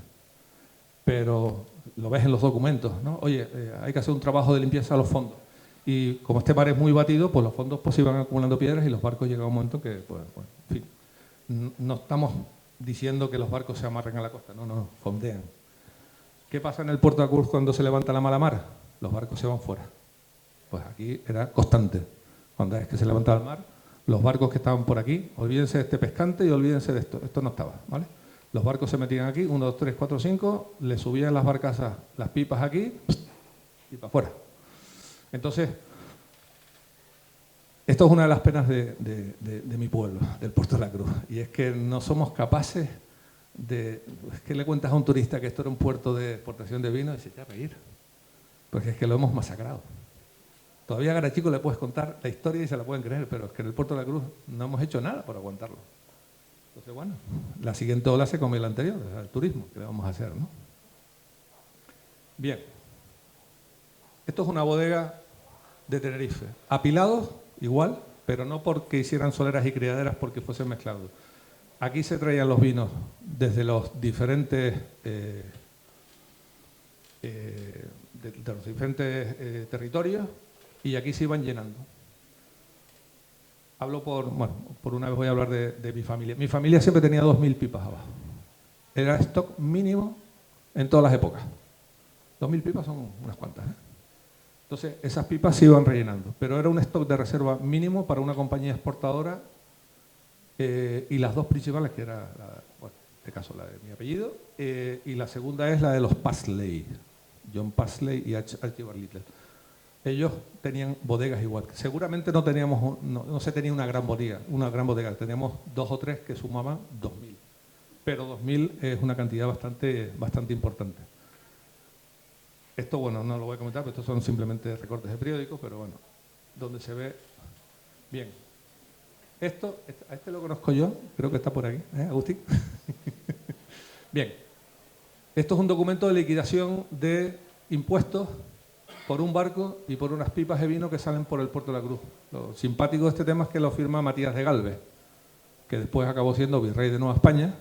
Pero lo ves en los documentos, ¿no? Oye, hay que hacer un trabajo de limpieza de los fondos. Y como este mar es muy batido, pues los fondos pues iban acumulando piedras y los barcos llegaban a un momento que, pues, en fin, no estamos diciendo que los barcos se amarren a la costa, no, fondean. ¿Qué pasa en el Puerto de la Cruz cuando se levanta la mala mar? Los barcos se van fuera. Pues aquí era constante. Cuando es que se levantaba el mar, los barcos que estaban por aquí, olvídense de este pescante y olvídense de esto. Esto no estaba, ¿vale? Los barcos se metían aquí, 1, 2, 3, 4, 5, le subían las barcazas, las pipas aquí y para afuera. Entonces, esto es una de las penas de mi pueblo, del Puerto de la Cruz. Y es que no somos capaces es que le cuentas a un turista que esto era un puerto de exportación de vino y se echa a reír. Porque es que lo hemos masacrado. Todavía a Garachico le puedes contar la historia y se la pueden creer, pero es que en el Puerto de la Cruz no hemos hecho nada por aguantarlo. Entonces, bueno, la siguiente ola se come la anterior, el turismo, que le vamos a hacer, ¿no? Bien. Esto es una bodega de Tenerife. Apilados, igual, pero no porque hicieran soleras y criaderas porque fuesen mezclados. aquí se traían los vinos desde los diferentes, territorios, y aquí se iban llenando. Hablo por una vez voy a hablar de mi familia. Mi familia siempre tenía 2000 pipas abajo. Era stock mínimo en todas las épocas. 2000 pipas son unas cuantas, ¿eh? Entonces, esas pipas se iban rellenando, pero era un stock de reserva mínimo para una compañía exportadora, y las dos principales, que era, en este caso la de mi apellido, y la segunda es la de los Paisley, John Paisley y Archibald Little. Ellos tenían bodegas igual. Seguramente no se tenía una gran bodega, teníamos 2 o 3 que sumaban 2000, pero 2000 es una cantidad bastante importante. Esto, bueno, no lo voy a comentar, pero estos son simplemente recortes de periódicos, pero bueno, donde se ve bien. A este lo conozco yo, creo que está por aquí, ¿eh, Agustín? Bien, esto es un documento de liquidación de impuestos por un barco y por unas pipas de vino que salen por el Puerto de la Cruz. Lo simpático de este tema es que lo firma Matías de Galvez, que después acabó siendo virrey de Nueva España,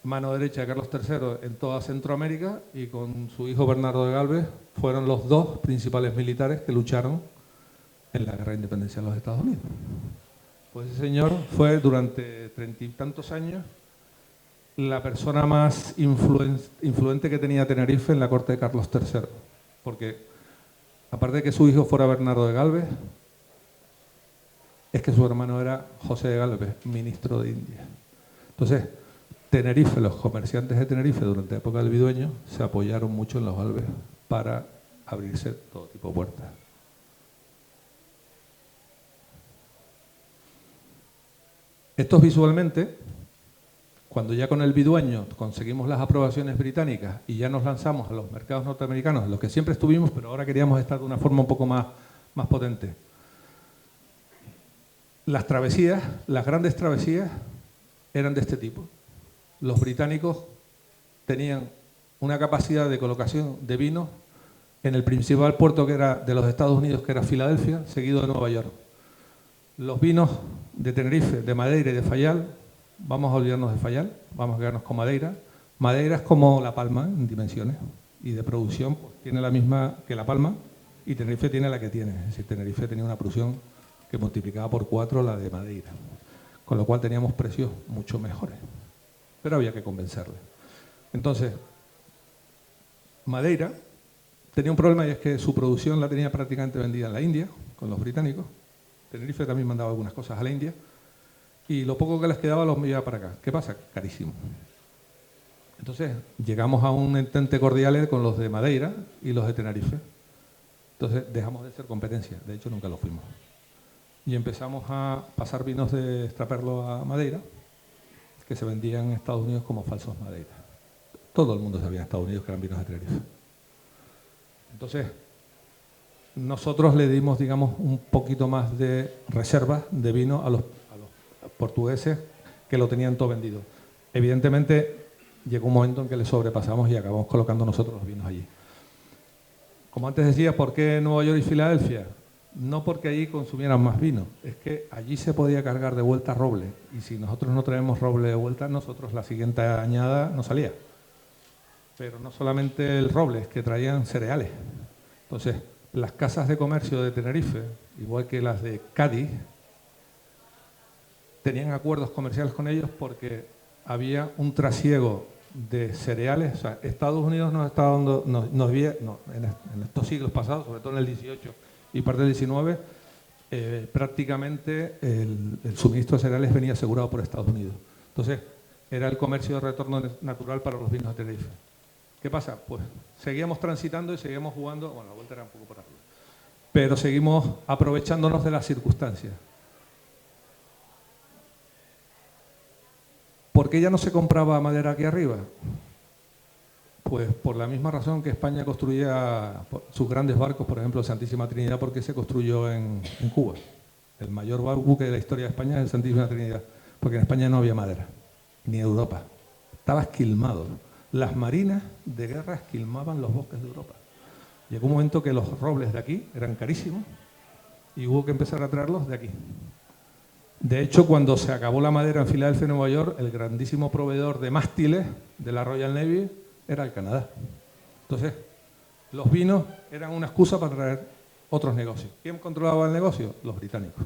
mano derecha de Carlos III en toda Centroamérica, y con su hijo Bernardo de Galvez fueron los dos principales militares que lucharon en la guerra de independencia de los Estados Unidos. Pues ese señor fue durante 30 y tantos años la persona más influente que tenía Tenerife en la corte de Carlos III, porque aparte de que su hijo fuera Bernardo de Galvez, es que su hermano era José de Galvez, ministro de India. Entonces, Tenerife, los comerciantes de Tenerife durante la época del Vidueño se apoyaron mucho en los Galvez para abrirse todo tipo de puertas. Estos visualmente, cuando ya con el Vidueño conseguimos las aprobaciones británicas y ya nos lanzamos a los mercados norteamericanos, en los que siempre estuvimos, pero ahora queríamos estar de una forma un poco más potente. Las travesías, las grandes travesías, eran de este tipo. Los británicos tenían una capacidad de colocación de vino en el principal puerto que era de los Estados Unidos, que era Filadelfia, seguido de Nueva York. Los vinos de Tenerife, de Madeira y de Fayal, vamos a olvidarnos de Fayal, vamos a quedarnos con Madeira. Madeira es como La Palma en dimensiones y de producción, pues, tiene la misma que La Palma, y Tenerife tiene la que tiene. Es decir, Tenerife tenía una producción que multiplicaba por 4 la de Madeira, con lo cual teníamos precios mucho mejores. Pero había que convencerle. Entonces, Madeira tenía un problema, y es que su producción la tenía prácticamente vendida en la India, con los británicos. Tenerife también mandaba algunas cosas a la India, y lo poco que les quedaba los enviaba para acá. ¿Qué pasa? Carísimo. Entonces, llegamos a un entente cordial con los de Madeira y los de Tenerife. Entonces, dejamos de ser competencia. De hecho, nunca lo fuimos. Y empezamos a pasar vinos de extraperlo a Madeira, que se vendían en Estados Unidos como falsos Madeira. Todo el mundo sabía en Estados Unidos que eran vinos de Tenerife. Entonces, nosotros le dimos, digamos, un poquito más de reservas de vino a los portugueses, que lo tenían todo vendido. Evidentemente, llegó un momento en que le sobrepasamos y acabamos colocando nosotros los vinos allí. Como antes decía, ¿por qué Nueva York y Filadelfia? No porque allí consumieran más vino, es que allí se podía cargar de vuelta roble, y si nosotros no traemos roble de vuelta, nosotros la siguiente añada no salía. Pero no solamente el roble, es que traían cereales. Entonces, las casas de comercio de Tenerife, igual que las de Cádiz, tenían acuerdos comerciales con ellos porque había un trasiego de cereales. O sea, Estados Unidos nos estaba dando, en estos siglos pasados, sobre todo en el 18 y parte del 19, prácticamente el suministro de cereales venía asegurado por Estados Unidos. Entonces, era el comercio de retorno natural para los vinos de Tenerife. ¿Qué pasa? Pues seguíamos transitando y seguíamos jugando, bueno, la vuelta era un poco por arriba, pero seguimos aprovechándonos de las circunstancias. ¿Por qué ya no se compraba madera aquí arriba? Pues por la misma razón que España construía sus grandes barcos, por ejemplo, el Santísima Trinidad, porque se construyó en Cuba. El mayor buque de la historia de España es el Santísima Trinidad, porque en España no había madera, ni en Europa. Estaba esquilmado. Las marinas de guerra esquilmaban los bosques de Europa. Llegó un momento que los robles de aquí eran carísimos y hubo que empezar a traerlos de aquí. De hecho, cuando se acabó la madera en Filadelfia, Nueva York, el grandísimo proveedor de mástiles de la Royal Navy era el Canadá. Entonces, los vinos eran una excusa para traer otros negocios. ¿Quién controlaba el negocio? Los británicos.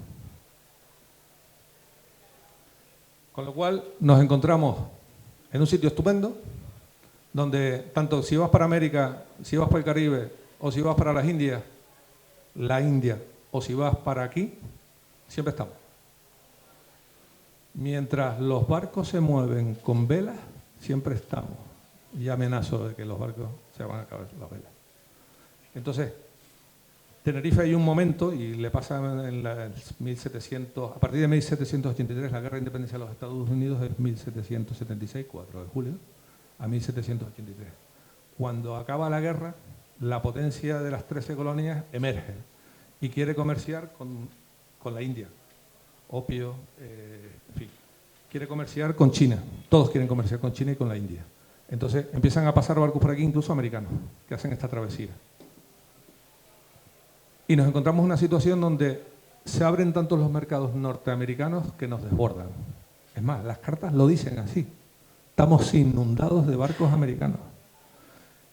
Con lo cual nos encontramos en un sitio estupendo, donde tanto si vas para América, si vas para el Caribe, o si vas para las Indias, la India, o si vas para aquí, siempre estamos. Mientras los barcos se mueven con velas, siempre estamos. Y amenazo de que los barcos se van a acabar las velas. Entonces, Tenerife hay un momento, y le pasa en la 1700, a partir de 1783, la guerra de independencia de los Estados Unidos es 1776, 4 de julio, a 1783. Cuando acaba la guerra, la potencia de las 13 colonias emerge y quiere comerciar con la India. Opio, en fin. Quiere comerciar con China. Todos quieren comerciar con China y con la India. Entonces empiezan a pasar barcos por aquí, incluso americanos, que hacen esta travesía. Y nos encontramos en una situación donde se abren tantos los mercados norteamericanos que nos desbordan. Es más, las cartas lo dicen así. Estamos inundados de barcos americanos.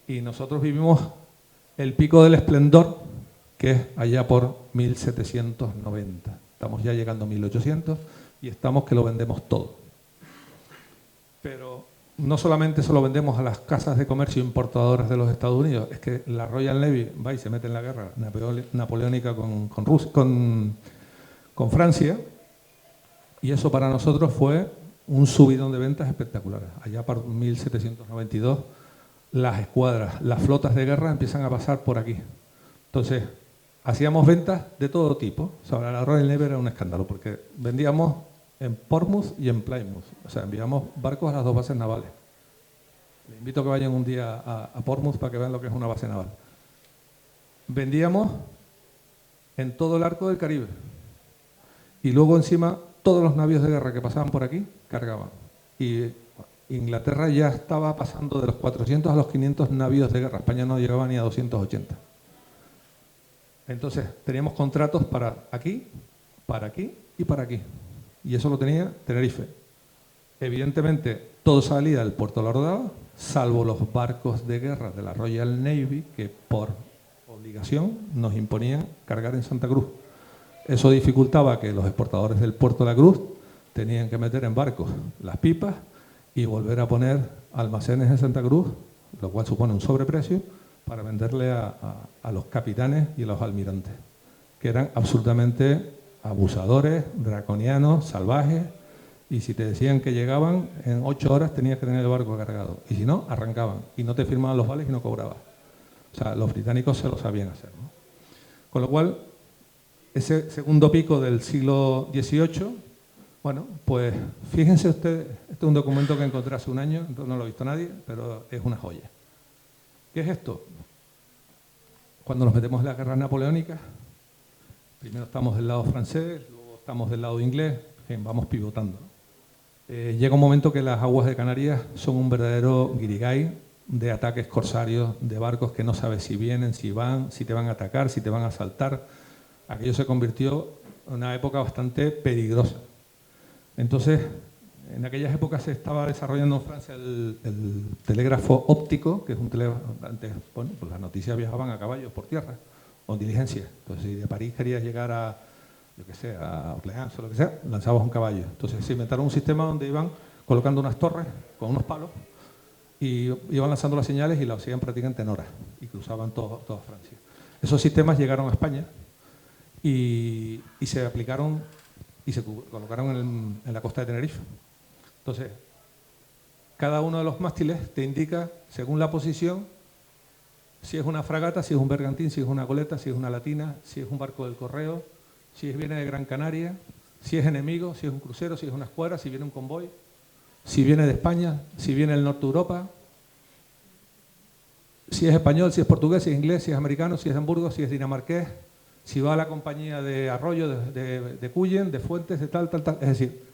Y nosotros vivimos el pico del esplendor, que es allá por 1790. Estamos ya llegando a 1800 y estamos que lo vendemos todo. Pero no solamente se lo vendemos a las casas de comercio importadoras de los Estados Unidos, es que la Royal Navy va y se mete en la guerra napoleónica con Francia, y eso para nosotros fue un subidón de ventas espectacular. Allá por 1792 las escuadras, las flotas de guerra empiezan a pasar por aquí. Entonces, hacíamos ventas de todo tipo. O sea, la Royal Navy era un escándalo porque vendíamos en Portsmouth y en Plymouth. O sea, enviamos barcos a las dos bases navales. Les invito a que vayan un día a Portsmouth para que vean lo que es una base naval. Vendíamos en todo el arco del Caribe. Y luego encima todos los navíos de guerra que pasaban por aquí cargaban. Y Inglaterra ya estaba pasando de los 400 a los 500 navíos de guerra. España no llegaba ni a 280. Entonces teníamos contratos para aquí y para aquí. Y eso lo tenía Tenerife. Evidentemente, todo salía del puerto de La Rodada, salvo los barcos de guerra de la Royal Navy, que por obligación nos imponían cargar en Santa Cruz. Eso dificultaba que los exportadores del puerto de la Cruz tenían que meter en barcos las pipas y volver a poner almacenes en Santa Cruz, lo cual supone un sobreprecio, para venderle a los capitanes y a los almirantes, que eran absolutamente abusadores, draconianos, salvajes, y si te decían que llegaban, en 8 horas tenías que tener el barco cargado, y si no, arrancaban, y no te firmaban los vales y no cobrabas. O sea, los británicos se lo sabían hacer, ¿no? Con lo cual, ese segundo pico del siglo XVIII, bueno, pues fíjense ustedes, este es un documento que encontré hace un año, no lo ha visto nadie, pero es una joya. ¿Qué es esto? Cuando nos metemos en las guerras napoleónicas, primero estamos del lado francés, luego estamos del lado inglés, en fin, vamos pivotando. Llega un momento que las aguas de Canarias son un verdadero guirigay de ataques corsarios, de barcos que no sabes si vienen, si van, si te van a atacar, si te van a asaltar. Aquello se convirtió en una época bastante peligrosa. Entonces, en aquellas épocas se estaba desarrollando en Francia el telégrafo óptico, que es un telégrafo, antes, bueno, pues las noticias viajaban a caballo por tierra, o en diligencia. Entonces, si de París querías llegar a, yo qué sé, a Orleans o lo que sea, lanzabas un caballo. Entonces se inventaron un sistema donde iban colocando unas torres con unos palos y iban lanzando las señales y las hacían prácticamente en horas y cruzaban toda Francia. Esos sistemas llegaron a España y se aplicaron y se colocaron en la costa de Tenerife. Entonces, cada uno de los mástiles te indica, según la posición, si es una fragata, si es un bergantín, si es una goleta, si es una latina, si es un barco del correo, si viene de Gran Canaria, si es enemigo, si es un crucero, si es una escuadra, si viene un convoy, si viene de España, si viene del norte de Europa, si es español, si es portugués, si es inglés, si es americano, si es de Hamburgo, si es dinamarqués, si va a la compañía de Arroyo, de Cuyen, de Fuentes, de tal. Es decir,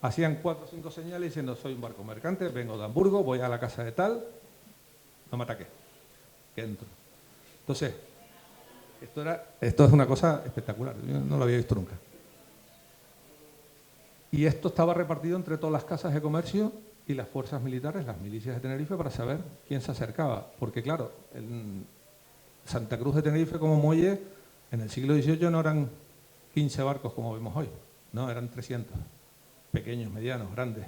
hacían 4 o 5 señales diciendo, soy un barco mercante, vengo de Hamburgo, voy a la casa de tal, no me ataque, que entro. Entonces, esto es una cosa espectacular, yo no lo había visto nunca. Y esto estaba repartido entre todas las casas de comercio y las fuerzas militares, las milicias de Tenerife, para saber quién se acercaba. Porque claro, en Santa Cruz de Tenerife como muelle, en el siglo XVIII no eran 15 barcos como vemos hoy, no, eran 300, pequeños, medianos, grandes.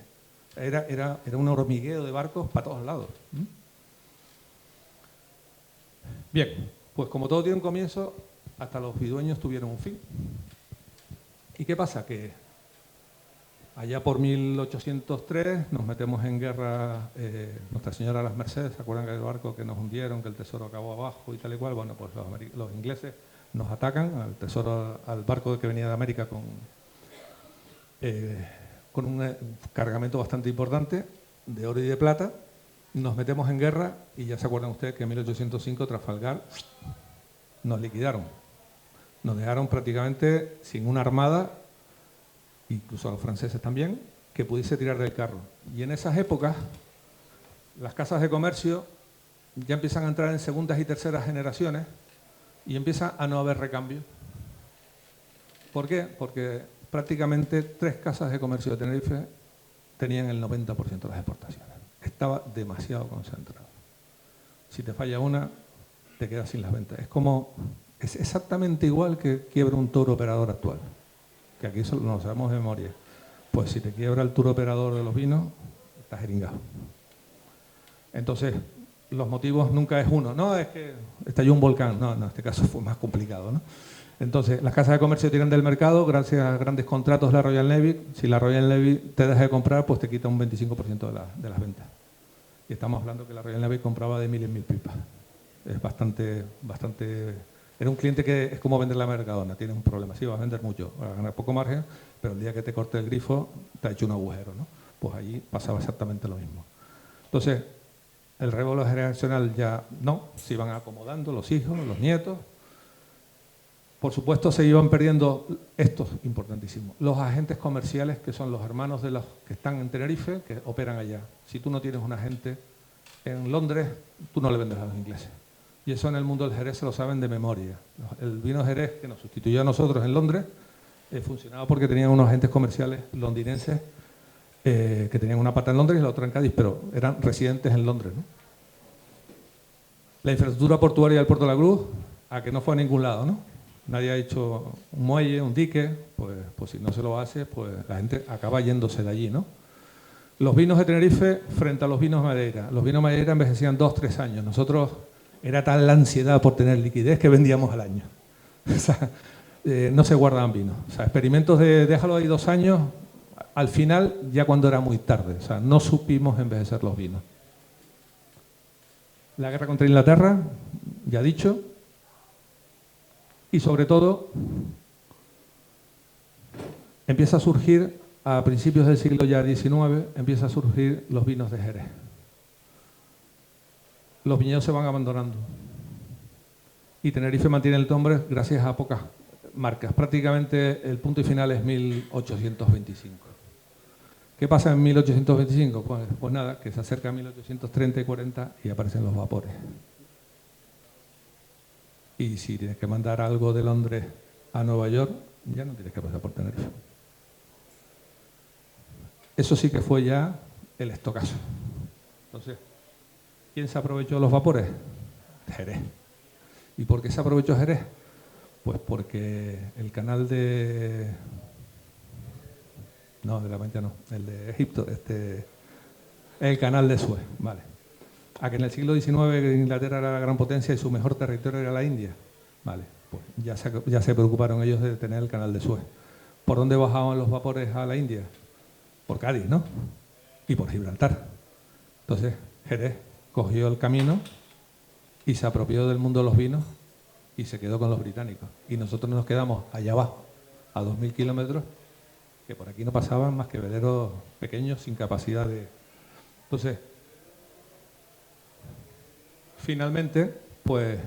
Era un hormigueo de barcos para todos lados. Bien, pues como todo tiene un comienzo, hasta los bidueños tuvieron un fin. ¿Y qué pasa? Que allá por 1803 nos metemos en guerra, Nuestra Señora de las Mercedes, ¿se acuerdan que el barco que nos hundieron, que el tesoro acabó abajo y tal y cual? Bueno, pues los ingleses nos atacan al tesoro, al barco que venía de América con un cargamento bastante importante de oro y de plata. Nos metemos en guerra y ya se acuerdan ustedes que en 1805 Trafalgar nos liquidaron. Nos dejaron prácticamente sin una armada, incluso a los franceses también, que pudiese tirar del carro. Y en esas épocas, las casas de comercio ya empiezan a entrar en segundas y terceras generaciones y empieza a no haber recambio. ¿Por qué? Porque prácticamente 3 casas de comercio de Tenerife tenían el 90% de las exportaciones. Estaba demasiado concentrado. Si te falla una, te quedas sin las ventas. Es exactamente igual que quiebra un tour operador actual, que aquí no lo sabemos de memoria. Pues si te quiebra el tour operador de los vinos, estás jeringado. Entonces, los motivos nunca es uno. No, es que estalló un volcán. No, en este caso fue más complicado, ¿no? Entonces, las casas de comercio tiran del mercado gracias a grandes contratos de la Royal Navy. Si la Royal Navy te deja de comprar, pues te quita un 25% de las ventas. Y estamos hablando que la Royal Navy compraba de 1000 en 1000 pipas. Es bastante... Era un cliente que es como vender la Mercadona, tiene un problema. Sí, vas a vender mucho, vas a ganar poco margen, pero el día que te corte el grifo, te ha hecho un agujero, ¿no? Pues allí pasaba exactamente lo mismo. Entonces, el relevo generacional ya no, se iban acomodando los hijos, los nietos. Por supuesto, se iban perdiendo, esto es importantísimo, los agentes comerciales, que son los hermanos de los que están en Tenerife, que operan allá. Si tú no tienes un agente en Londres, tú no le vendes a los ingleses. Y eso en el mundo del Jerez se lo saben de memoria. El vino Jerez, que nos sustituyó a nosotros en Londres, funcionaba porque tenían unos agentes comerciales londinenses que tenían una pata en Londres y la otra en Cádiz, pero eran residentes en Londres, ¿no? La infraestructura portuaria del Puerto de la Cruz, a que no fue a ningún lado, ¿no? Nadie ha hecho un muelle, un dique, pues si no se lo hace, pues la gente acaba yéndose de allí, ¿no? Los vinos de Tenerife frente a los vinos Madeira. Los vinos Madeira envejecían 2-3 años. Nosotros... Era tal la ansiedad por tener liquidez que vendíamos al año. O sea, no se guardaban vinos. O sea, experimentos de déjalo ahí 2 años, al final ya cuando era muy tarde. O sea, no supimos envejecer los vinos. La guerra contra Inglaterra, ya dicho. Y sobre todo, empieza a surgir, a principios del siglo ya XIX, empieza a surgir los vinos de Jerez. Los viñedos se van abandonando y Tenerife mantiene el nombre gracias a pocas marcas. Prácticamente el punto y final es 1825. ¿Qué pasa en 1825? Pues nada, que se acerca a 1830 y 40 y aparecen los vapores. Y si tienes que mandar algo de Londres a Nueva York, ya no tienes que pasar por Tenerife. Eso sí que fue ya el estocazo. Entonces, ¿quién se aprovechó de los vapores? Jerez. ¿Y por qué se aprovechó Jerez? Pues porque el canal de... No, de la Mancha no, el de Egipto, el canal de Suez, vale. A que en el siglo XIX Inglaterra era la gran potencia y su mejor territorio era la India, vale. Pues ya se preocuparon ellos de tener el canal de Suez. ¿Por dónde bajaban los vapores a la India? Por Cádiz, ¿no? Y por Gibraltar. Entonces, Jerez cogió el camino y se apropió del mundo de los vinos y se quedó con los británicos. Y nosotros nos quedamos allá abajo, a 2000 kilómetros, que por aquí no pasaban más que veleros pequeños sin capacidad de... Entonces, finalmente, pues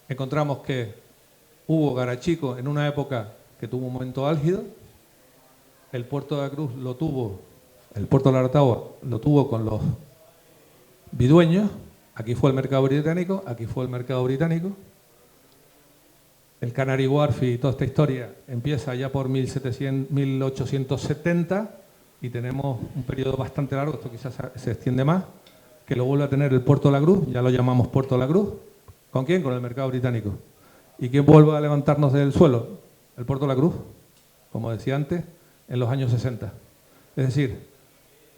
encontramos que hubo Garachico en una época que tuvo un momento álgido, el puerto de la Cruz lo tuvo, el puerto de la Aratagua lo tuvo con los bidueños, aquí fue el mercado británico, aquí fue el mercado británico, El Canary Wharf y toda esta historia empieza ya por 1870 y tenemos un periodo bastante largo, esto quizás se extiende más, que lo vuelve a tener el Puerto de la Cruz, ya lo llamamos Puerto de la Cruz. ¿Con quién? Con el mercado británico. ¿Y quién vuelve a levantarnos del suelo? El Puerto de la Cruz, como decía antes, en los años 60. Es decir,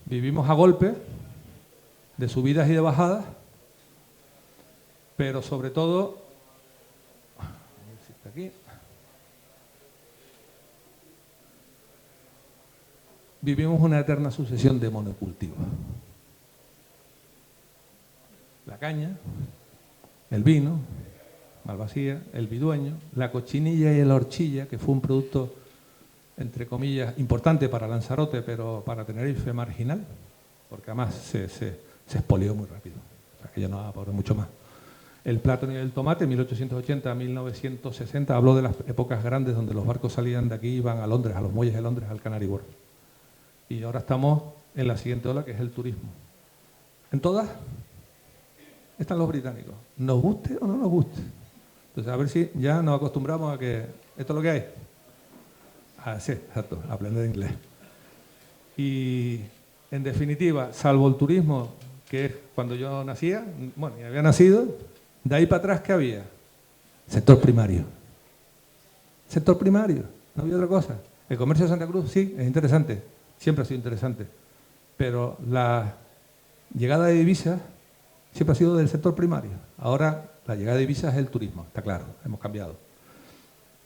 vivimos a golpe de subidas y de bajadas, pero sobre todo, aquí, vivimos una eterna sucesión de monocultivos. La caña, el vino, Malvasía, el vidueño, la cochinilla y la horchilla, que fue un producto, entre comillas, importante para Lanzarote, pero para Tenerife marginal, porque además se expolió muy rápido. O sea, que ya no va a poder mucho más. El plátano y el tomate, 1880 a 1960, habló de las épocas grandes donde los barcos salían de aquí y iban a Londres, a los muelles de Londres, al Canary Wharf. Y ahora estamos en la siguiente ola, que es el turismo. En todas están los británicos, nos guste o no nos guste. Entonces, a ver si ya nos acostumbramos a que esto es lo que hay. Ah, sí, exacto, aprender inglés. Y, en definitiva, salvo el turismo, que es cuando yo nacía, bueno, y había nacido, de ahí para atrás, ¿qué había? Sector primario. Sector primario, no había otra cosa. El comercio de Santa Cruz, sí, es interesante, siempre ha sido interesante, pero la llegada de divisas siempre ha sido del sector primario. Ahora la llegada de divisas es el turismo, está claro, hemos cambiado.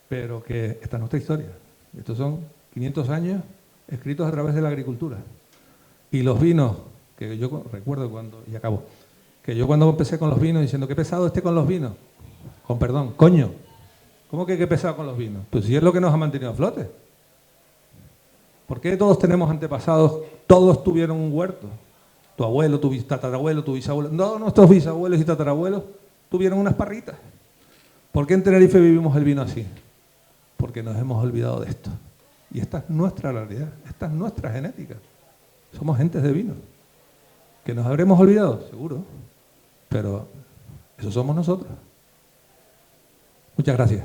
Pero que esta es nuestra historia. Estos son 500 años escritos a través de la agricultura. Y los vinos, que yo recuerdo cuando, y acabo, que yo cuando empecé con los vinos diciendo, qué pesado con los vinos. Con perdón, coño. ¿Cómo que qué pesado con los vinos? Pues si es lo que nos ha mantenido a flote. ¿Por qué todos tenemos antepasados, todos tuvieron un huerto? Tu abuelo, tu tatarabuelo, tu bisabuelo. No, nuestros bisabuelos y tatarabuelos tuvieron unas parritas. ¿Por qué en Tenerife vivimos el vino así? Porque nos hemos olvidado de esto. Y esta es nuestra realidad, esta es nuestra genética. Somos gentes de vino. ¿Que nos habremos olvidado? Seguro. Pero eso somos nosotros. Muchas gracias.